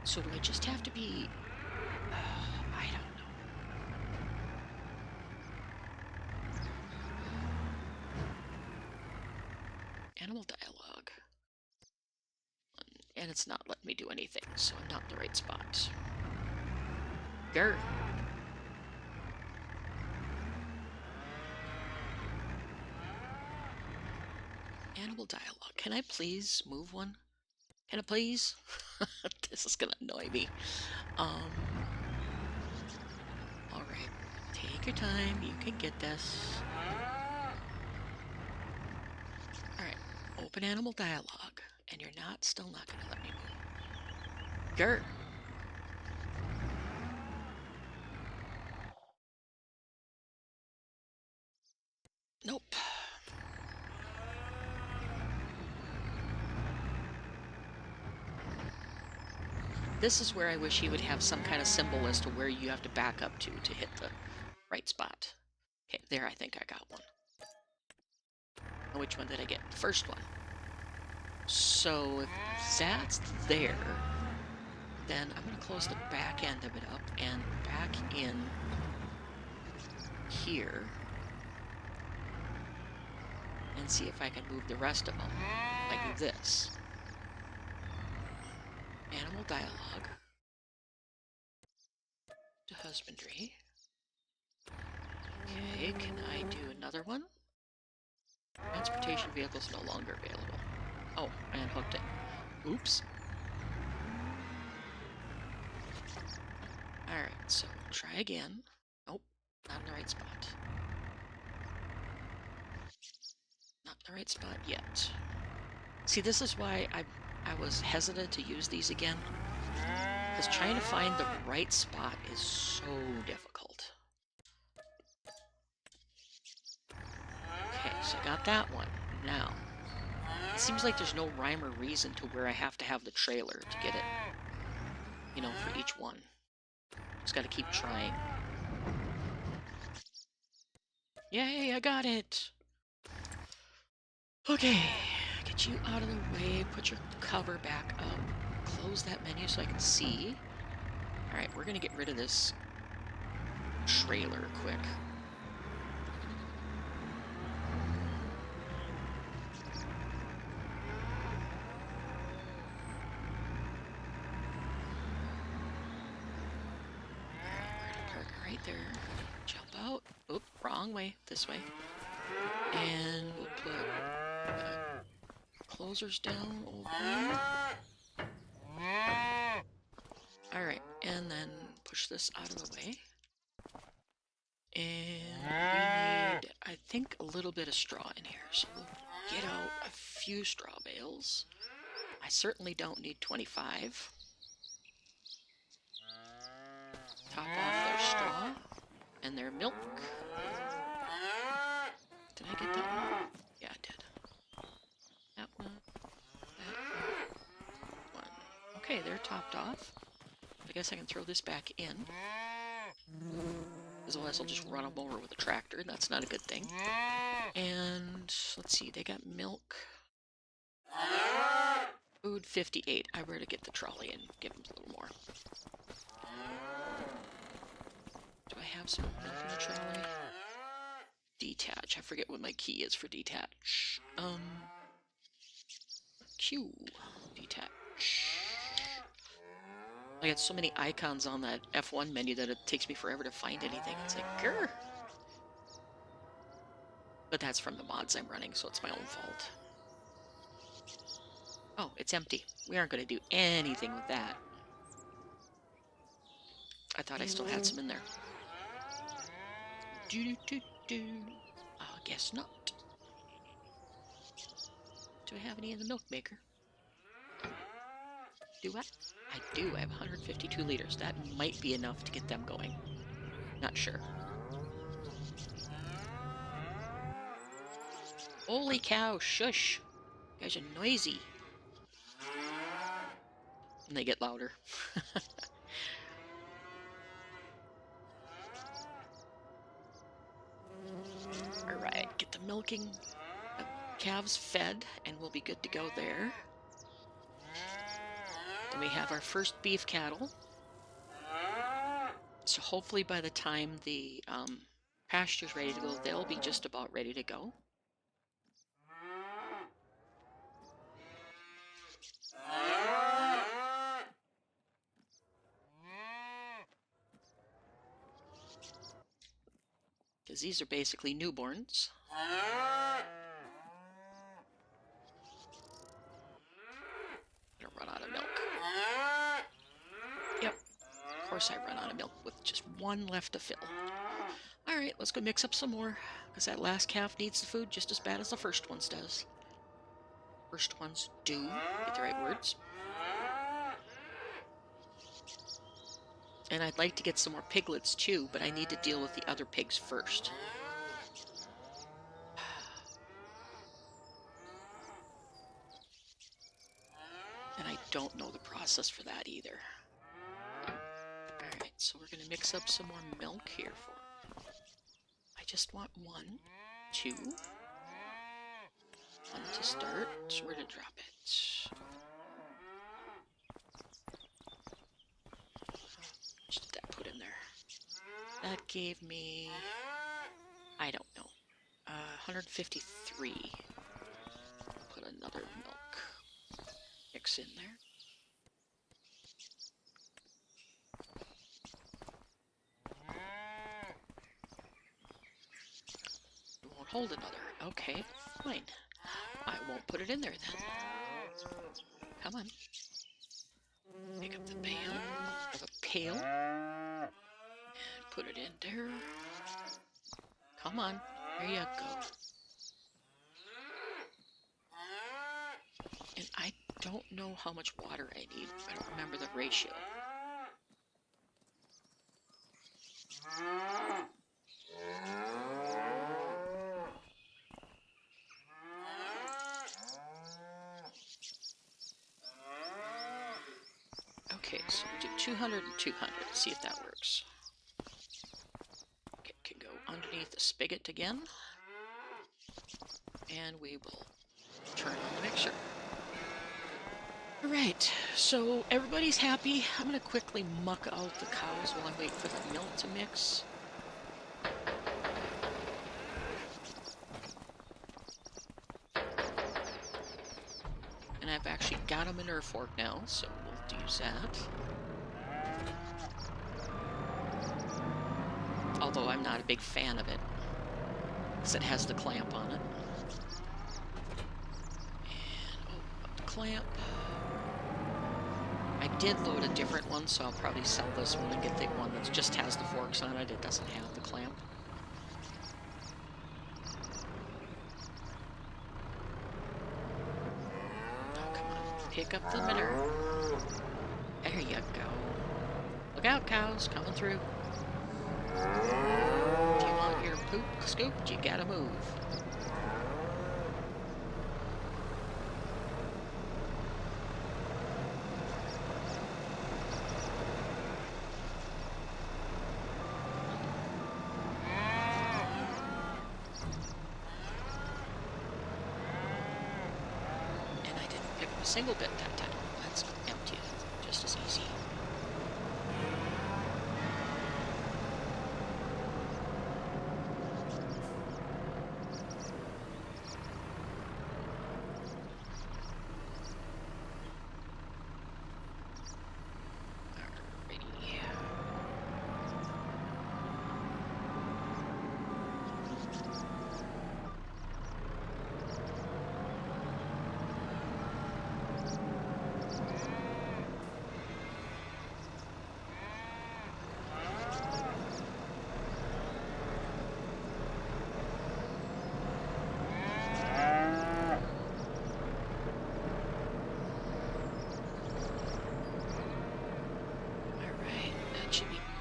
So do I just have to be, I don't know. Animal dialogue. And it's not letting me do anything, so I'm not in the right spot. Grr. Animal dialogue. Can I please move one? Can I please? This is gonna annoy me. Alright. Take your time. You can get this. Alright. Open animal dialogue. And you're still not gonna let me move. Grr. Nope. This is where I wish he would have some kind of symbol as to where you have to back up to hit the right spot. Okay, there I think I got one. Which one did I get? First one. So if that's there, then I'm going to close the back end of it up and back in here and see if I can move the rest of them. Like this. Animal dialogue to husbandry. Okay, can I do another one? Transportation vehicles no longer available. Oh, I unhooked it. Oops. Alright, so try again. Nope, not in the right spot. Not in the right spot yet. See, this is why I was hesitant to use these again. Because trying to find the right spot is so difficult. Okay, so I got that one. Now, it seems like there's no rhyme or reason to where I have to have the trailer to get it, you know, for each one. Just gotta keep trying. Yay, I got it! Okay, get you out of the way, put your cover back up, close that menu so I can see. Alright, we're gonna get rid of this trailer quick. Right there. Jump out. Oop, wrong. wrong way, this way. And we'll put closers down over. Alright, and then push this out of the way. And we need, I think, a little bit of straw in here. So we'll get out a few straw bales. I certainly don't need 25. Top off their straw and their milk. Did I get that one? Yeah, I did. That one. That one. Okay, they're topped off. I guess I can throw this back in. Otherwise I'll just run them over with a tractor. That's not a good thing. And let's see, they got milk. Food 58. I better get the trolley and give them a little more. Do I have some milk in the trolley? Detach. I forget what my key is for detach. Q. Detach. I got so many icons on that F1 menu that it takes me forever to find anything. It's like, grr. But that's from the mods I'm running, so it's my own fault. Oh, it's empty. We aren't going to do anything with that. I thought I still had some in there. Guess not. Do I have any in the milk maker? Do I? I do. I have 152 liters. That might be enough to get them going. Not sure. Holy cow, shush. You guys are noisy. And they get louder. Alright, get the milking calves fed, and we'll be good to go there. Then we have our first beef cattle. So hopefully by the time the pasture's ready to go, they'll be just about ready to go. Because these are basically newborns. I'm gonna run out of milk. Yep. Of course I run out of milk with just one left to fill. Alright, let's go mix up some more. Because that last calf needs the food just as bad as the first ones does. First ones do. Get the right words. And I'd like to get some more piglets too, but I need to deal with the other pigs first. And I don't know the process for that either. Alright, so we're going to mix up some more milk here for... I just want 1, 2... 1 to start. So where to drop it? What did that put in there? That gave me... I don't know. 153. Put another milk mix in there. It won't hold another. Okay, fine. I won't put it in there then. Come on. Pick up the pail. Have a pail. And put it in there. Come on. There you go. And I don't know how much water I need. I don't remember the ratio. Okay, so we'll do 200 and 200. See if that works. Okay, can go underneath the spigot again. And we will turn on the mixer. Alright, so everybody's happy. I'm going to quickly muck out the cows while I wait for the milk to mix. And I've actually got them in her fork now, so we'll use that. Although I'm not a big fan of it. because it has the clamp on it. And, oh, up the clamp. I did load a different one, so I'll probably sell this one and get the one that just has the forks on it. It doesn't have the clamp. Oh, come on. Pick up the manure. There you go. Look out, cows. Coming through. If you want your poop scooped, you gotta move. Single bit that time. That's empty. Just as easy.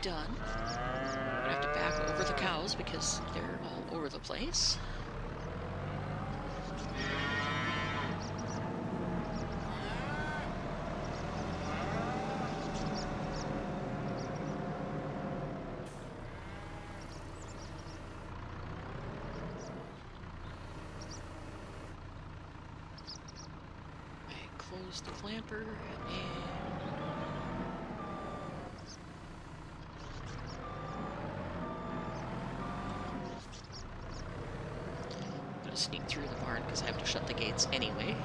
Done. I'm gonna have to back over the cows because they're all over the place. I close the clamper and sneak through the barn because I have to shut the gates anyway.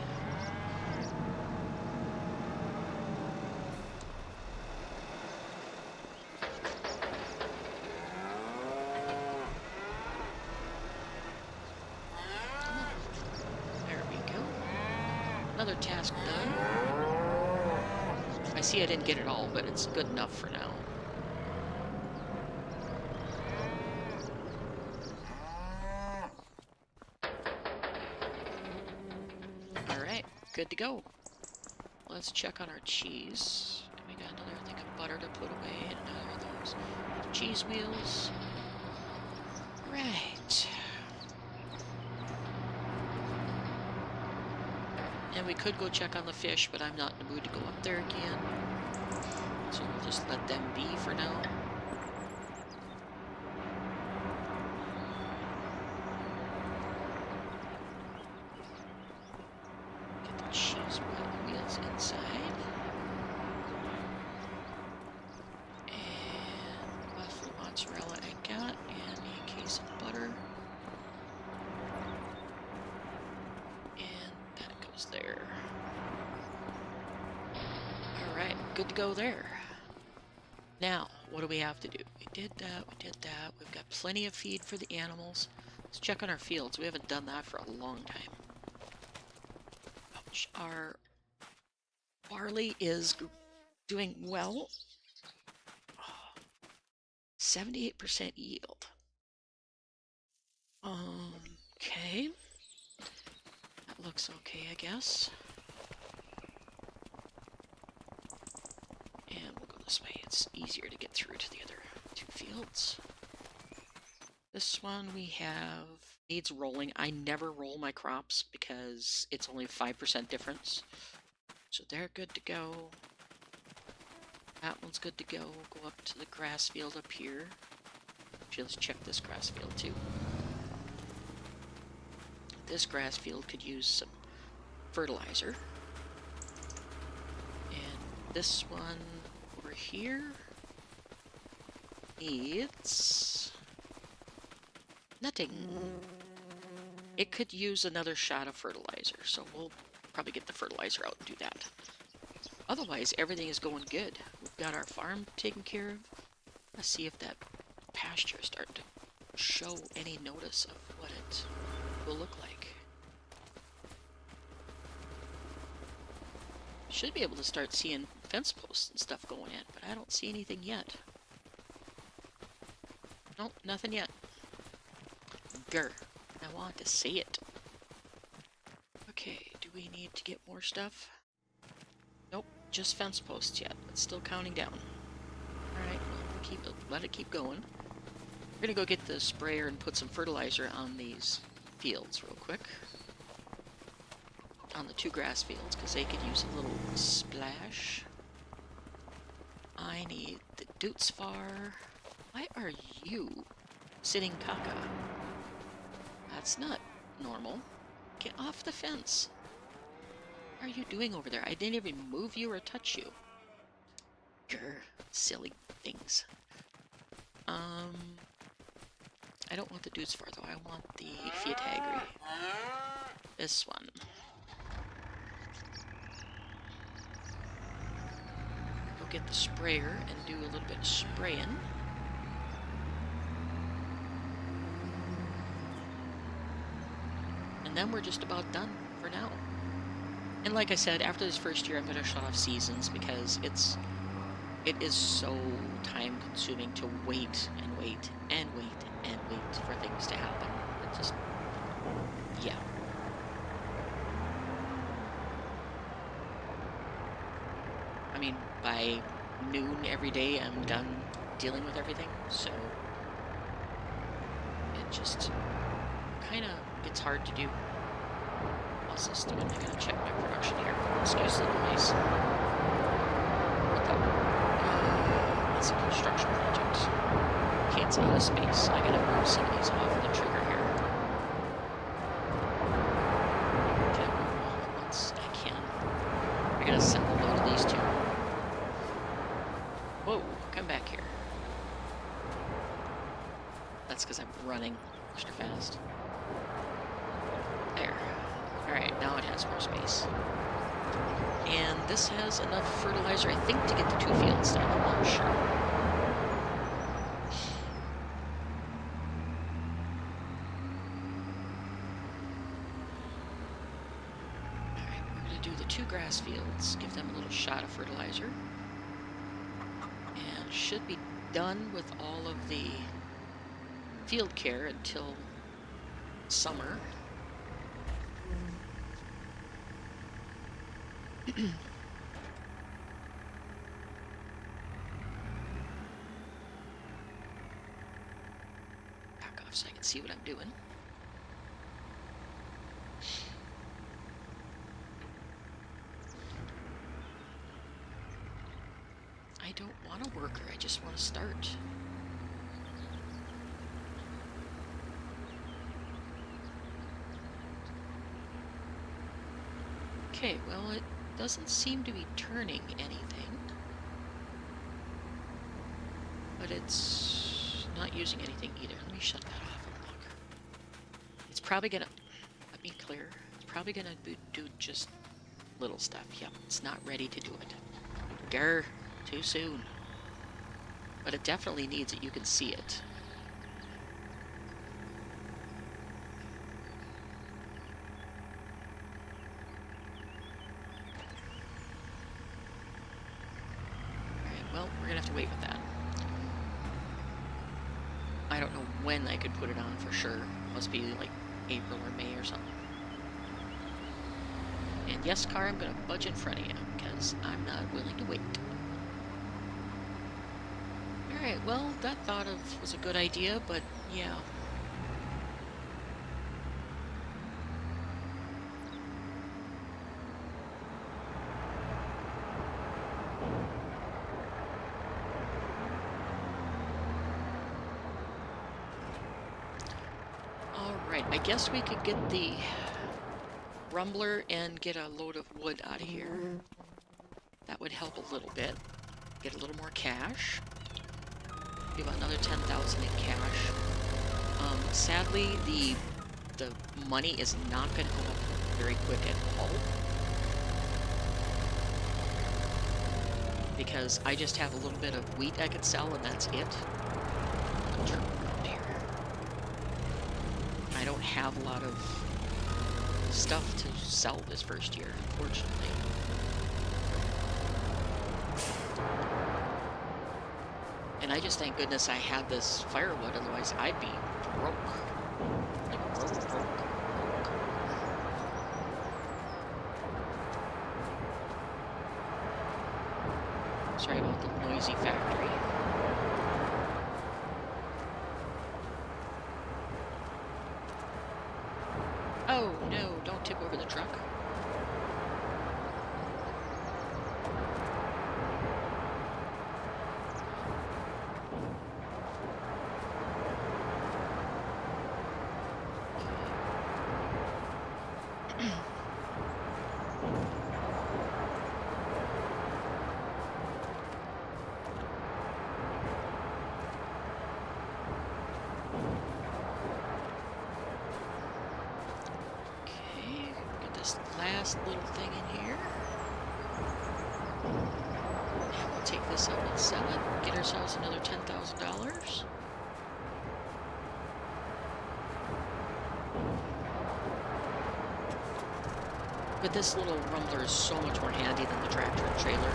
There we go. Another task done. I see I didn't get it all, but it's good enough for now. Good to go. Let's check on our cheese. We got another thing of butter to put away, and another of those cheese wheels. Right. And we could go check on the fish, but I'm not in the mood to go up there again. So we'll just let them be for now. Good to go there. Now, what do we have to do? We did that, we did that. We've got plenty of feed for the animals. Let's check on our fields. We haven't done that for a long time. Ouch. Our barley is doing well. 78% yield. Okay. That looks okay, I guess. And we'll go this way. It's easier to get through to the other two fields. This one we have needs rolling. I never roll my crops because it's only 5% difference. So they're good to go. That one's good to go. Go up to the grass field up here. Actually, let's check this grass field too. This grass field could use some fertilizer. And this one over here needs nothing. It could use another shot of fertilizer, so we'll probably get the fertilizer out and do that. Otherwise, everything is going good. We've got our farm taken care of. Let's see if that pasture is starting to show any notice of what it it will look like. Should be able to start seeing fence posts and stuff going in, but I don't see anything yet. Nope, nothing yet. Grr. I want to see it. Okay, do we need to get more stuff? Nope, just fence posts yet. It's still counting down. Alright, well, let it keep going. We're gonna go get the sprayer and put some fertilizer on these fields real quick. On the 2 grass fields, because they could use a little splash. I need the Dootsfar. Why are you sitting caca? That's not normal. Get off the fence. What are you doing over there? I didn't even move you or touch you. Grr, silly things. I don't want the Dootsfar though. I want the Fiatagri. This one. Go get the sprayer and do a little bit of spraying. And then we're just about done for now. And like I said, after this first year, I'm going to shut off seasons because it is so time consuming to wait and wait and wait and wait for things to happen. It just, yeah. I mean, by noon every day, I'm done dealing with everything, so it just kind of gets hard to do. What's this doing? I gotta check my production here. Excuse the noise. What the? That's a construction project. Okay, it's out of space. I gotta move some of these off of the trigger here. Okay, I'll move all at once I can. I gotta send a load of these two. Whoa, come back here. That's because I'm running extra fast. There. Alright, now it has more space. And this has enough fertilizer, I think, to get the 2 fields done. I'm not sure. Alright, we're going to do the 2 grass fields, give them a little shot of fertilizer. And should be done with all of the field care until summer. Back off so I can see what I'm doing. I don't want a worker, I just want to start. Okay, well, it doesn't seem to be turning anything. But it's not using anything either. Let me shut that off and look. It's probably gonna, let me clear. It's probably gonna do just little stuff. Yep, it's not ready to do it. Grr, too soon. But it definitely needs it. You can see it. Well, we're gonna have to wait with that. I don't know when I could put it on for sure. Must be like April or May or something. And yes, car, I'm gonna budge in front of you because I'm not willing to wait. Alright, well, that thought of was a good idea, but yeah. Alright, I guess we could get the rumbler and get a load of wood out of here. That would help a little bit. Get a little more cash. Be about another 10,000 in cash. Sadly, the money is not going to go up very quick at all. Because I just have a little bit of wheat I could sell and that's it. Turn around here. I don't have a lot of stuff to sell this first year, unfortunately. And I just thank goodness I had this firewood, otherwise I'd be broke. Like broke. Sorry about the noisy factory. Oh no, don't tip over the truck. Last little thing in here. And we'll take this up and sell it. Get ourselves another $10,000. But this little rumbler is so much more handy than the tractor and trailer.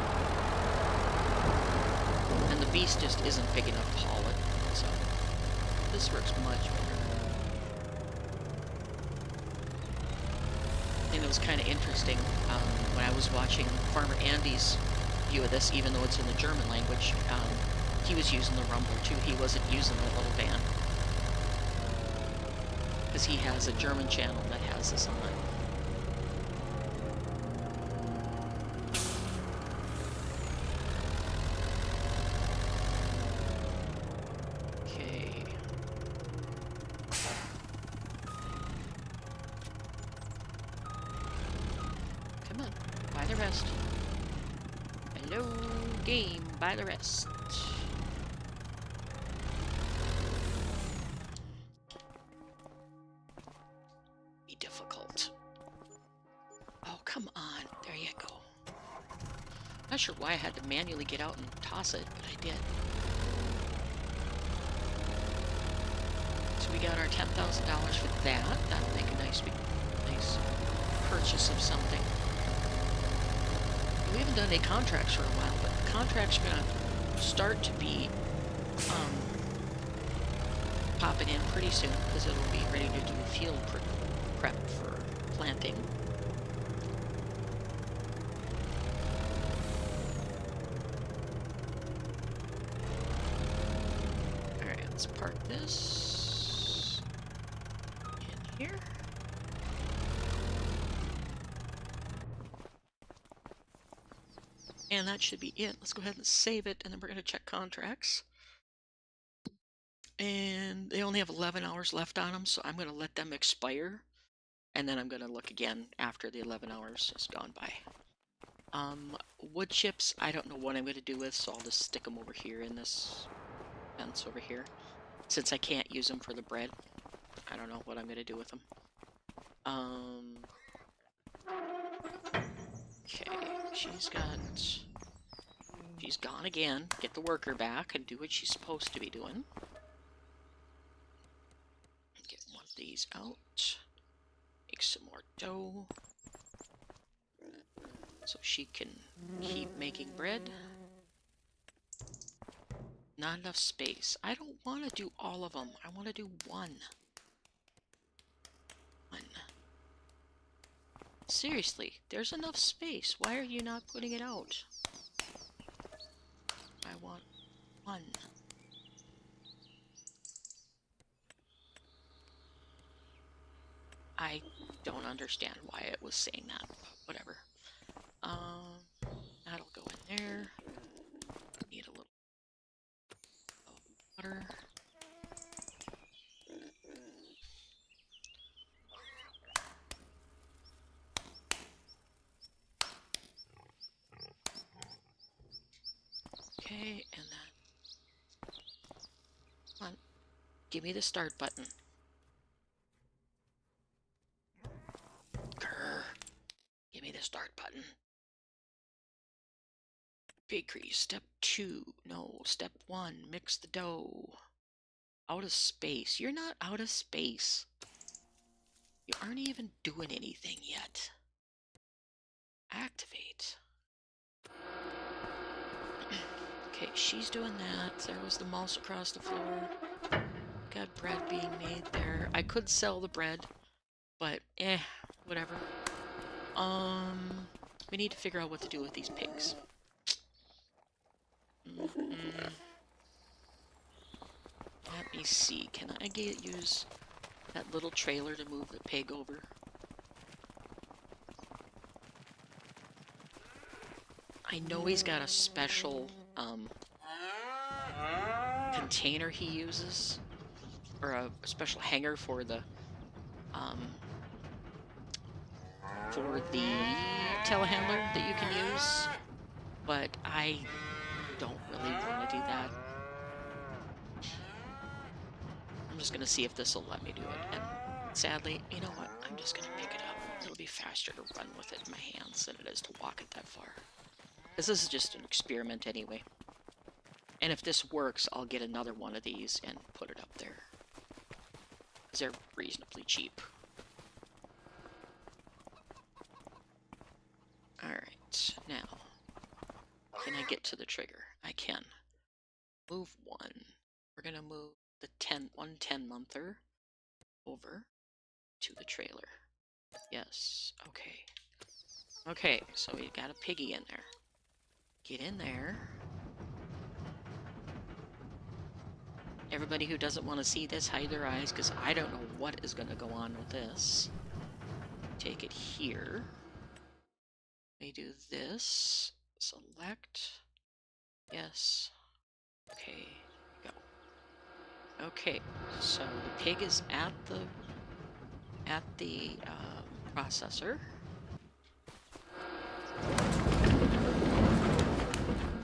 And the beast just isn't big enough to haul it. So this works much better. And it was kind of interesting when I was watching Farmer Andy's view of this, even though it's in the German language, he was using the rumbler too. He wasn't using the little van. Because he has a German channel that has this on it. Buy the rest. Be difficult. Oh, come on. There you go. Not sure why I had to manually get out and toss it, but I did. So we got our $10,000 for that. That'll make a nice purchase of something. We haven't done any contracts for a while, but the contracts are going to start to be popping in pretty soon because it'll be ready to do field prep for planting. Alright, let's park this in here. And that should be it. Let's go ahead and save it, and then we're going to check contracts. And they only have 11 hours left on them, so I'm going to let them expire. And then I'm going to look again after the 11 hours has gone by. Wood chips, I don't know what I'm going to do with, so I'll just stick them over here in this fence over here. Since I can't use them for the bread, I don't know what I'm going to do with them. Okay, she's gone again. Get the worker back and do what she's supposed to be doing. Get one of these out. Make some more dough. So she can keep making bread. Not enough space. I don't want to do all of them. I want to do one. Seriously, there's enough space. Why are you not putting it out? I want one. I don't understand why it was saying that, but whatever. That'll go in there. Need a little water. Okay, and then come on, give me the start button. Grr. Give me the start button. Bakery, step 2. No, step 1. Mix the dough. Out of space. You're not out of space. You aren't even doing anything yet. Activate. Okay, she's doing that. There was the mouse across the floor. Got bread being made there. I could sell the bread, but whatever. We need to figure out what to do with these pigs. Let me see. Can I use that little trailer to move the pig over? I know he's got a special container he uses, or a special hanger for the telehandler that you can use, but I don't really want to do that. I'm just gonna see if this will let me do it, and sadly, you know what? I'm just gonna pick it up. It'll be faster to run with it in my hands than it is to walk it that far. Because this is just an experiment anyway. And if this works, I'll get another one of these and put it up there. Because they're reasonably cheap. Alright, now, can I get to the trigger? I can. Move one. We're going to move the 10-monther over to the trailer. Yes, okay. Okay, so we got a piggy in there. Get in there. Everybody who doesn't want to see this, hide their eyes, because I don't know what is going to go on with this. Take it here. We do this. Select. Yes. Okay, go. Okay, so the pig is at the processor.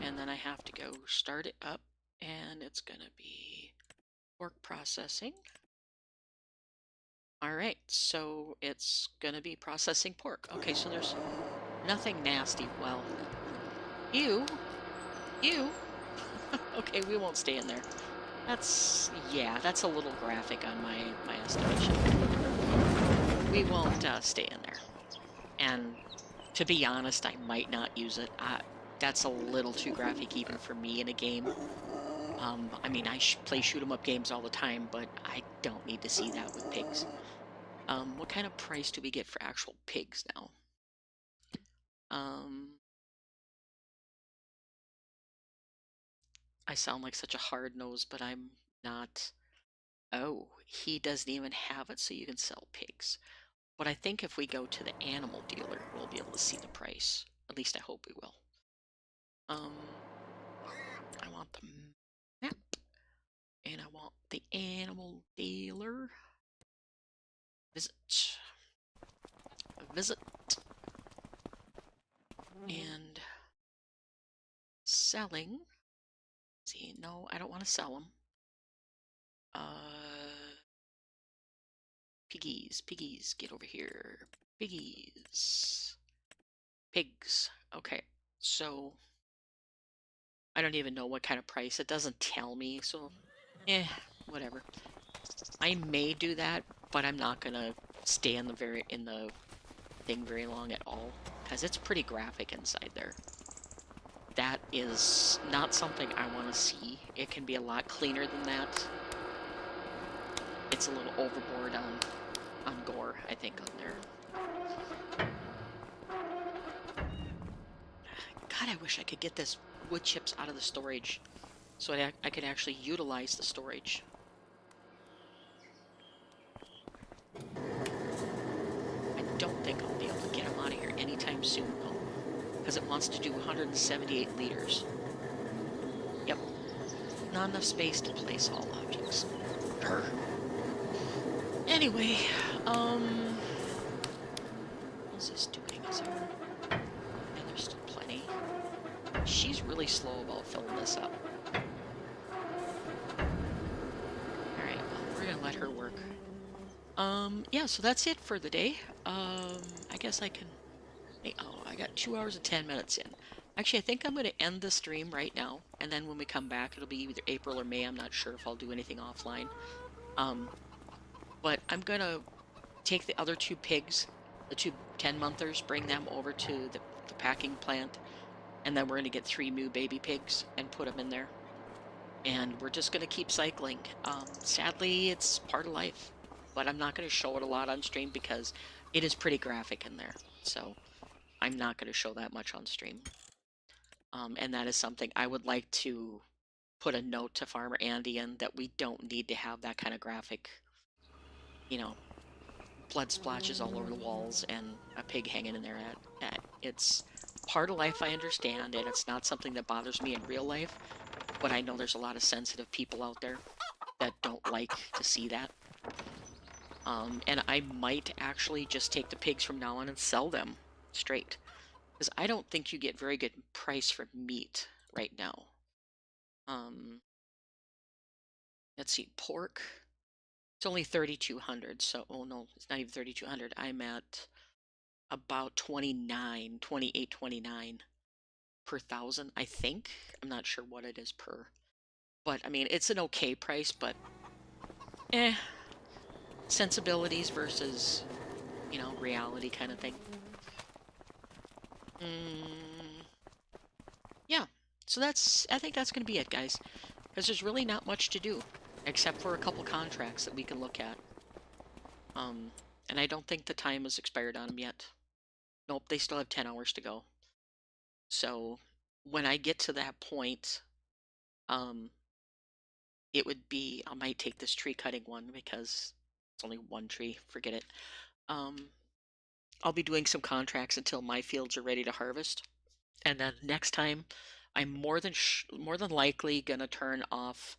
And then I have to go start it up, and it's gonna be pork processing. Alright, so it's gonna be processing pork. Okay, so there's nothing nasty. Well, you. Okay, we won't stay in there. That's a little graphic on my estimation. We won't stay in there. And to be honest, I might not use it. That's a little too graphic even for me in a game. I mean, I play shoot-'em-up games all the time, but I don't need to see that with pigs. What kind of price do we get for actual pigs now? I sound like such a hard nose, but I'm not. Oh, he doesn't even have it, so you can sell pigs. But I think if we go to the animal dealer, we'll be able to see the price. At least I hope we will. I want the map, and I want the animal dealer. Visit. And selling. See, no, I don't want to sell them. Piggies, get over here. Piggies. Pigs. Okay, so I don't even know what kind of price. It doesn't tell me, so whatever. I may do that, but I'm not gonna stay in the thing very long at all, because it's pretty graphic inside there. That is not something I want to see. It can be a lot cleaner than that. It's a little overboard on gore, I think, on there. God, I wish I could get this wood chips out of the storage so I could actually utilize the storage. I don't think I'll be able to get them out of here anytime soon, though, because it wants to do 178 liters. Yep. Not enough space to place all objects. Grr. Anyway, what's this doing? Is there... Yeah, there's still plenty. She's really slow about filling this up. Alright, well, we're gonna let her work. Yeah, so that's it for the day. I guess I can... Oh, I got 2 hours and 10 minutes in. Actually, I think I'm going to end the stream right now, and then when we come back, it'll be either April or May. I'm not sure if I'll do anything offline. But I'm going to take the other 2 pigs, the 2 10-monthers, bring them over to the packing plant, and then we're going to get 3 new baby pigs and put them in there. And we're just going to keep cycling. Sadly, it's part of life, but I'm not going to show it a lot on stream because it is pretty graphic in there. So I'm not going to show that much on stream. And that is something I would like to put a note to Farmer Andy in, that we don't need to have that kind of graphic, you know, blood splashes all over the walls and a pig hanging in there. It's part of life, I understand, and it's not something that bothers me in real life, but I know there's a lot of sensitive people out there that don't like to see that. And I might actually just take the pigs from now on and sell them straight, because I don't think you get very good price for meat right now. Let's see, pork. It's only 3,200, so, oh no, it's not even 3,200. I'm at about 28, 29 per thousand, I think. I'm not sure what it is per. But, I mean, it's an okay price, but, sensibilities versus, you know, reality kind of thing. Yeah, so I think that's going to be it, guys. Because there's really not much to do, except for a couple contracts that we can look at. And I don't think the time has expired on them yet. Nope, they still have 10 hours to go. So when I get to that point, it would be, I might take this tree cutting one because it's only one tree, forget it. I'll be doing some contracts until my fields are ready to harvest. And then next time, I'm more than likely gonna turn off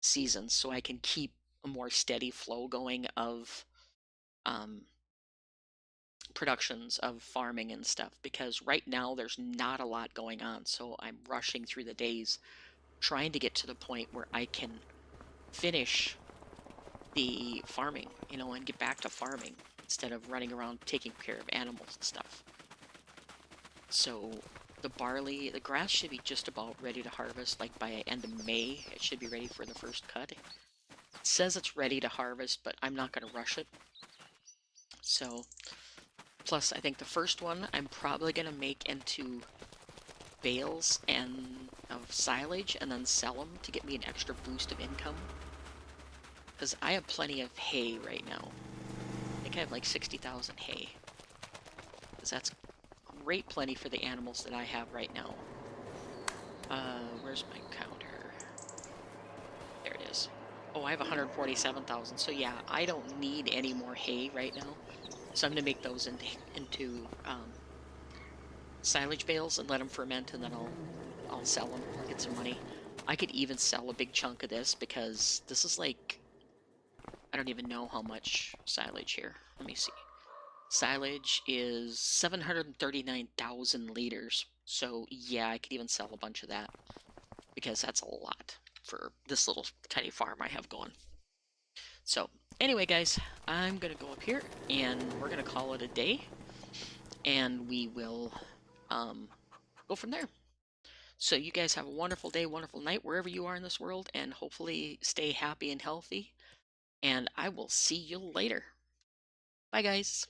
seasons so I can keep a more steady flow going of productions of farming and stuff, because right now there's not a lot going on, so I'm rushing through the days trying to get to the point where I can finish the farming, you know, and get back to farming instead of running around taking care of animals and stuff. So the grass should be just about ready to harvest, like by end of May. It should be ready for the first cut. It says it's ready to harvest, but I'm not going to rush it. So, plus I think the first one I'm probably going to make into bales and of silage and then sell them to get me an extra boost of income. Because I have plenty of hay right now. I think I have like 60,000 hay. Because that's great plenty for the animals that I have right now. Where's my counter? There it is. Oh, I have 147,000. So yeah, I don't need any more hay right now. So I'm going to make those into silage bales and let them ferment, and then I'll sell them, get some money. I could even sell a big chunk of this because this is like, I don't even know how much silage here. Let me see. Silage is 739,000 liters. So yeah, I could even sell a bunch of that because that's a lot for this little tiny farm I have going. So anyway, guys, I'm going to go up here and we're going to call it a day, and we will go from there. So you guys have a wonderful day, wonderful night, wherever you are in this world, and hopefully stay happy and healthy. And I will see you later. Bye, guys.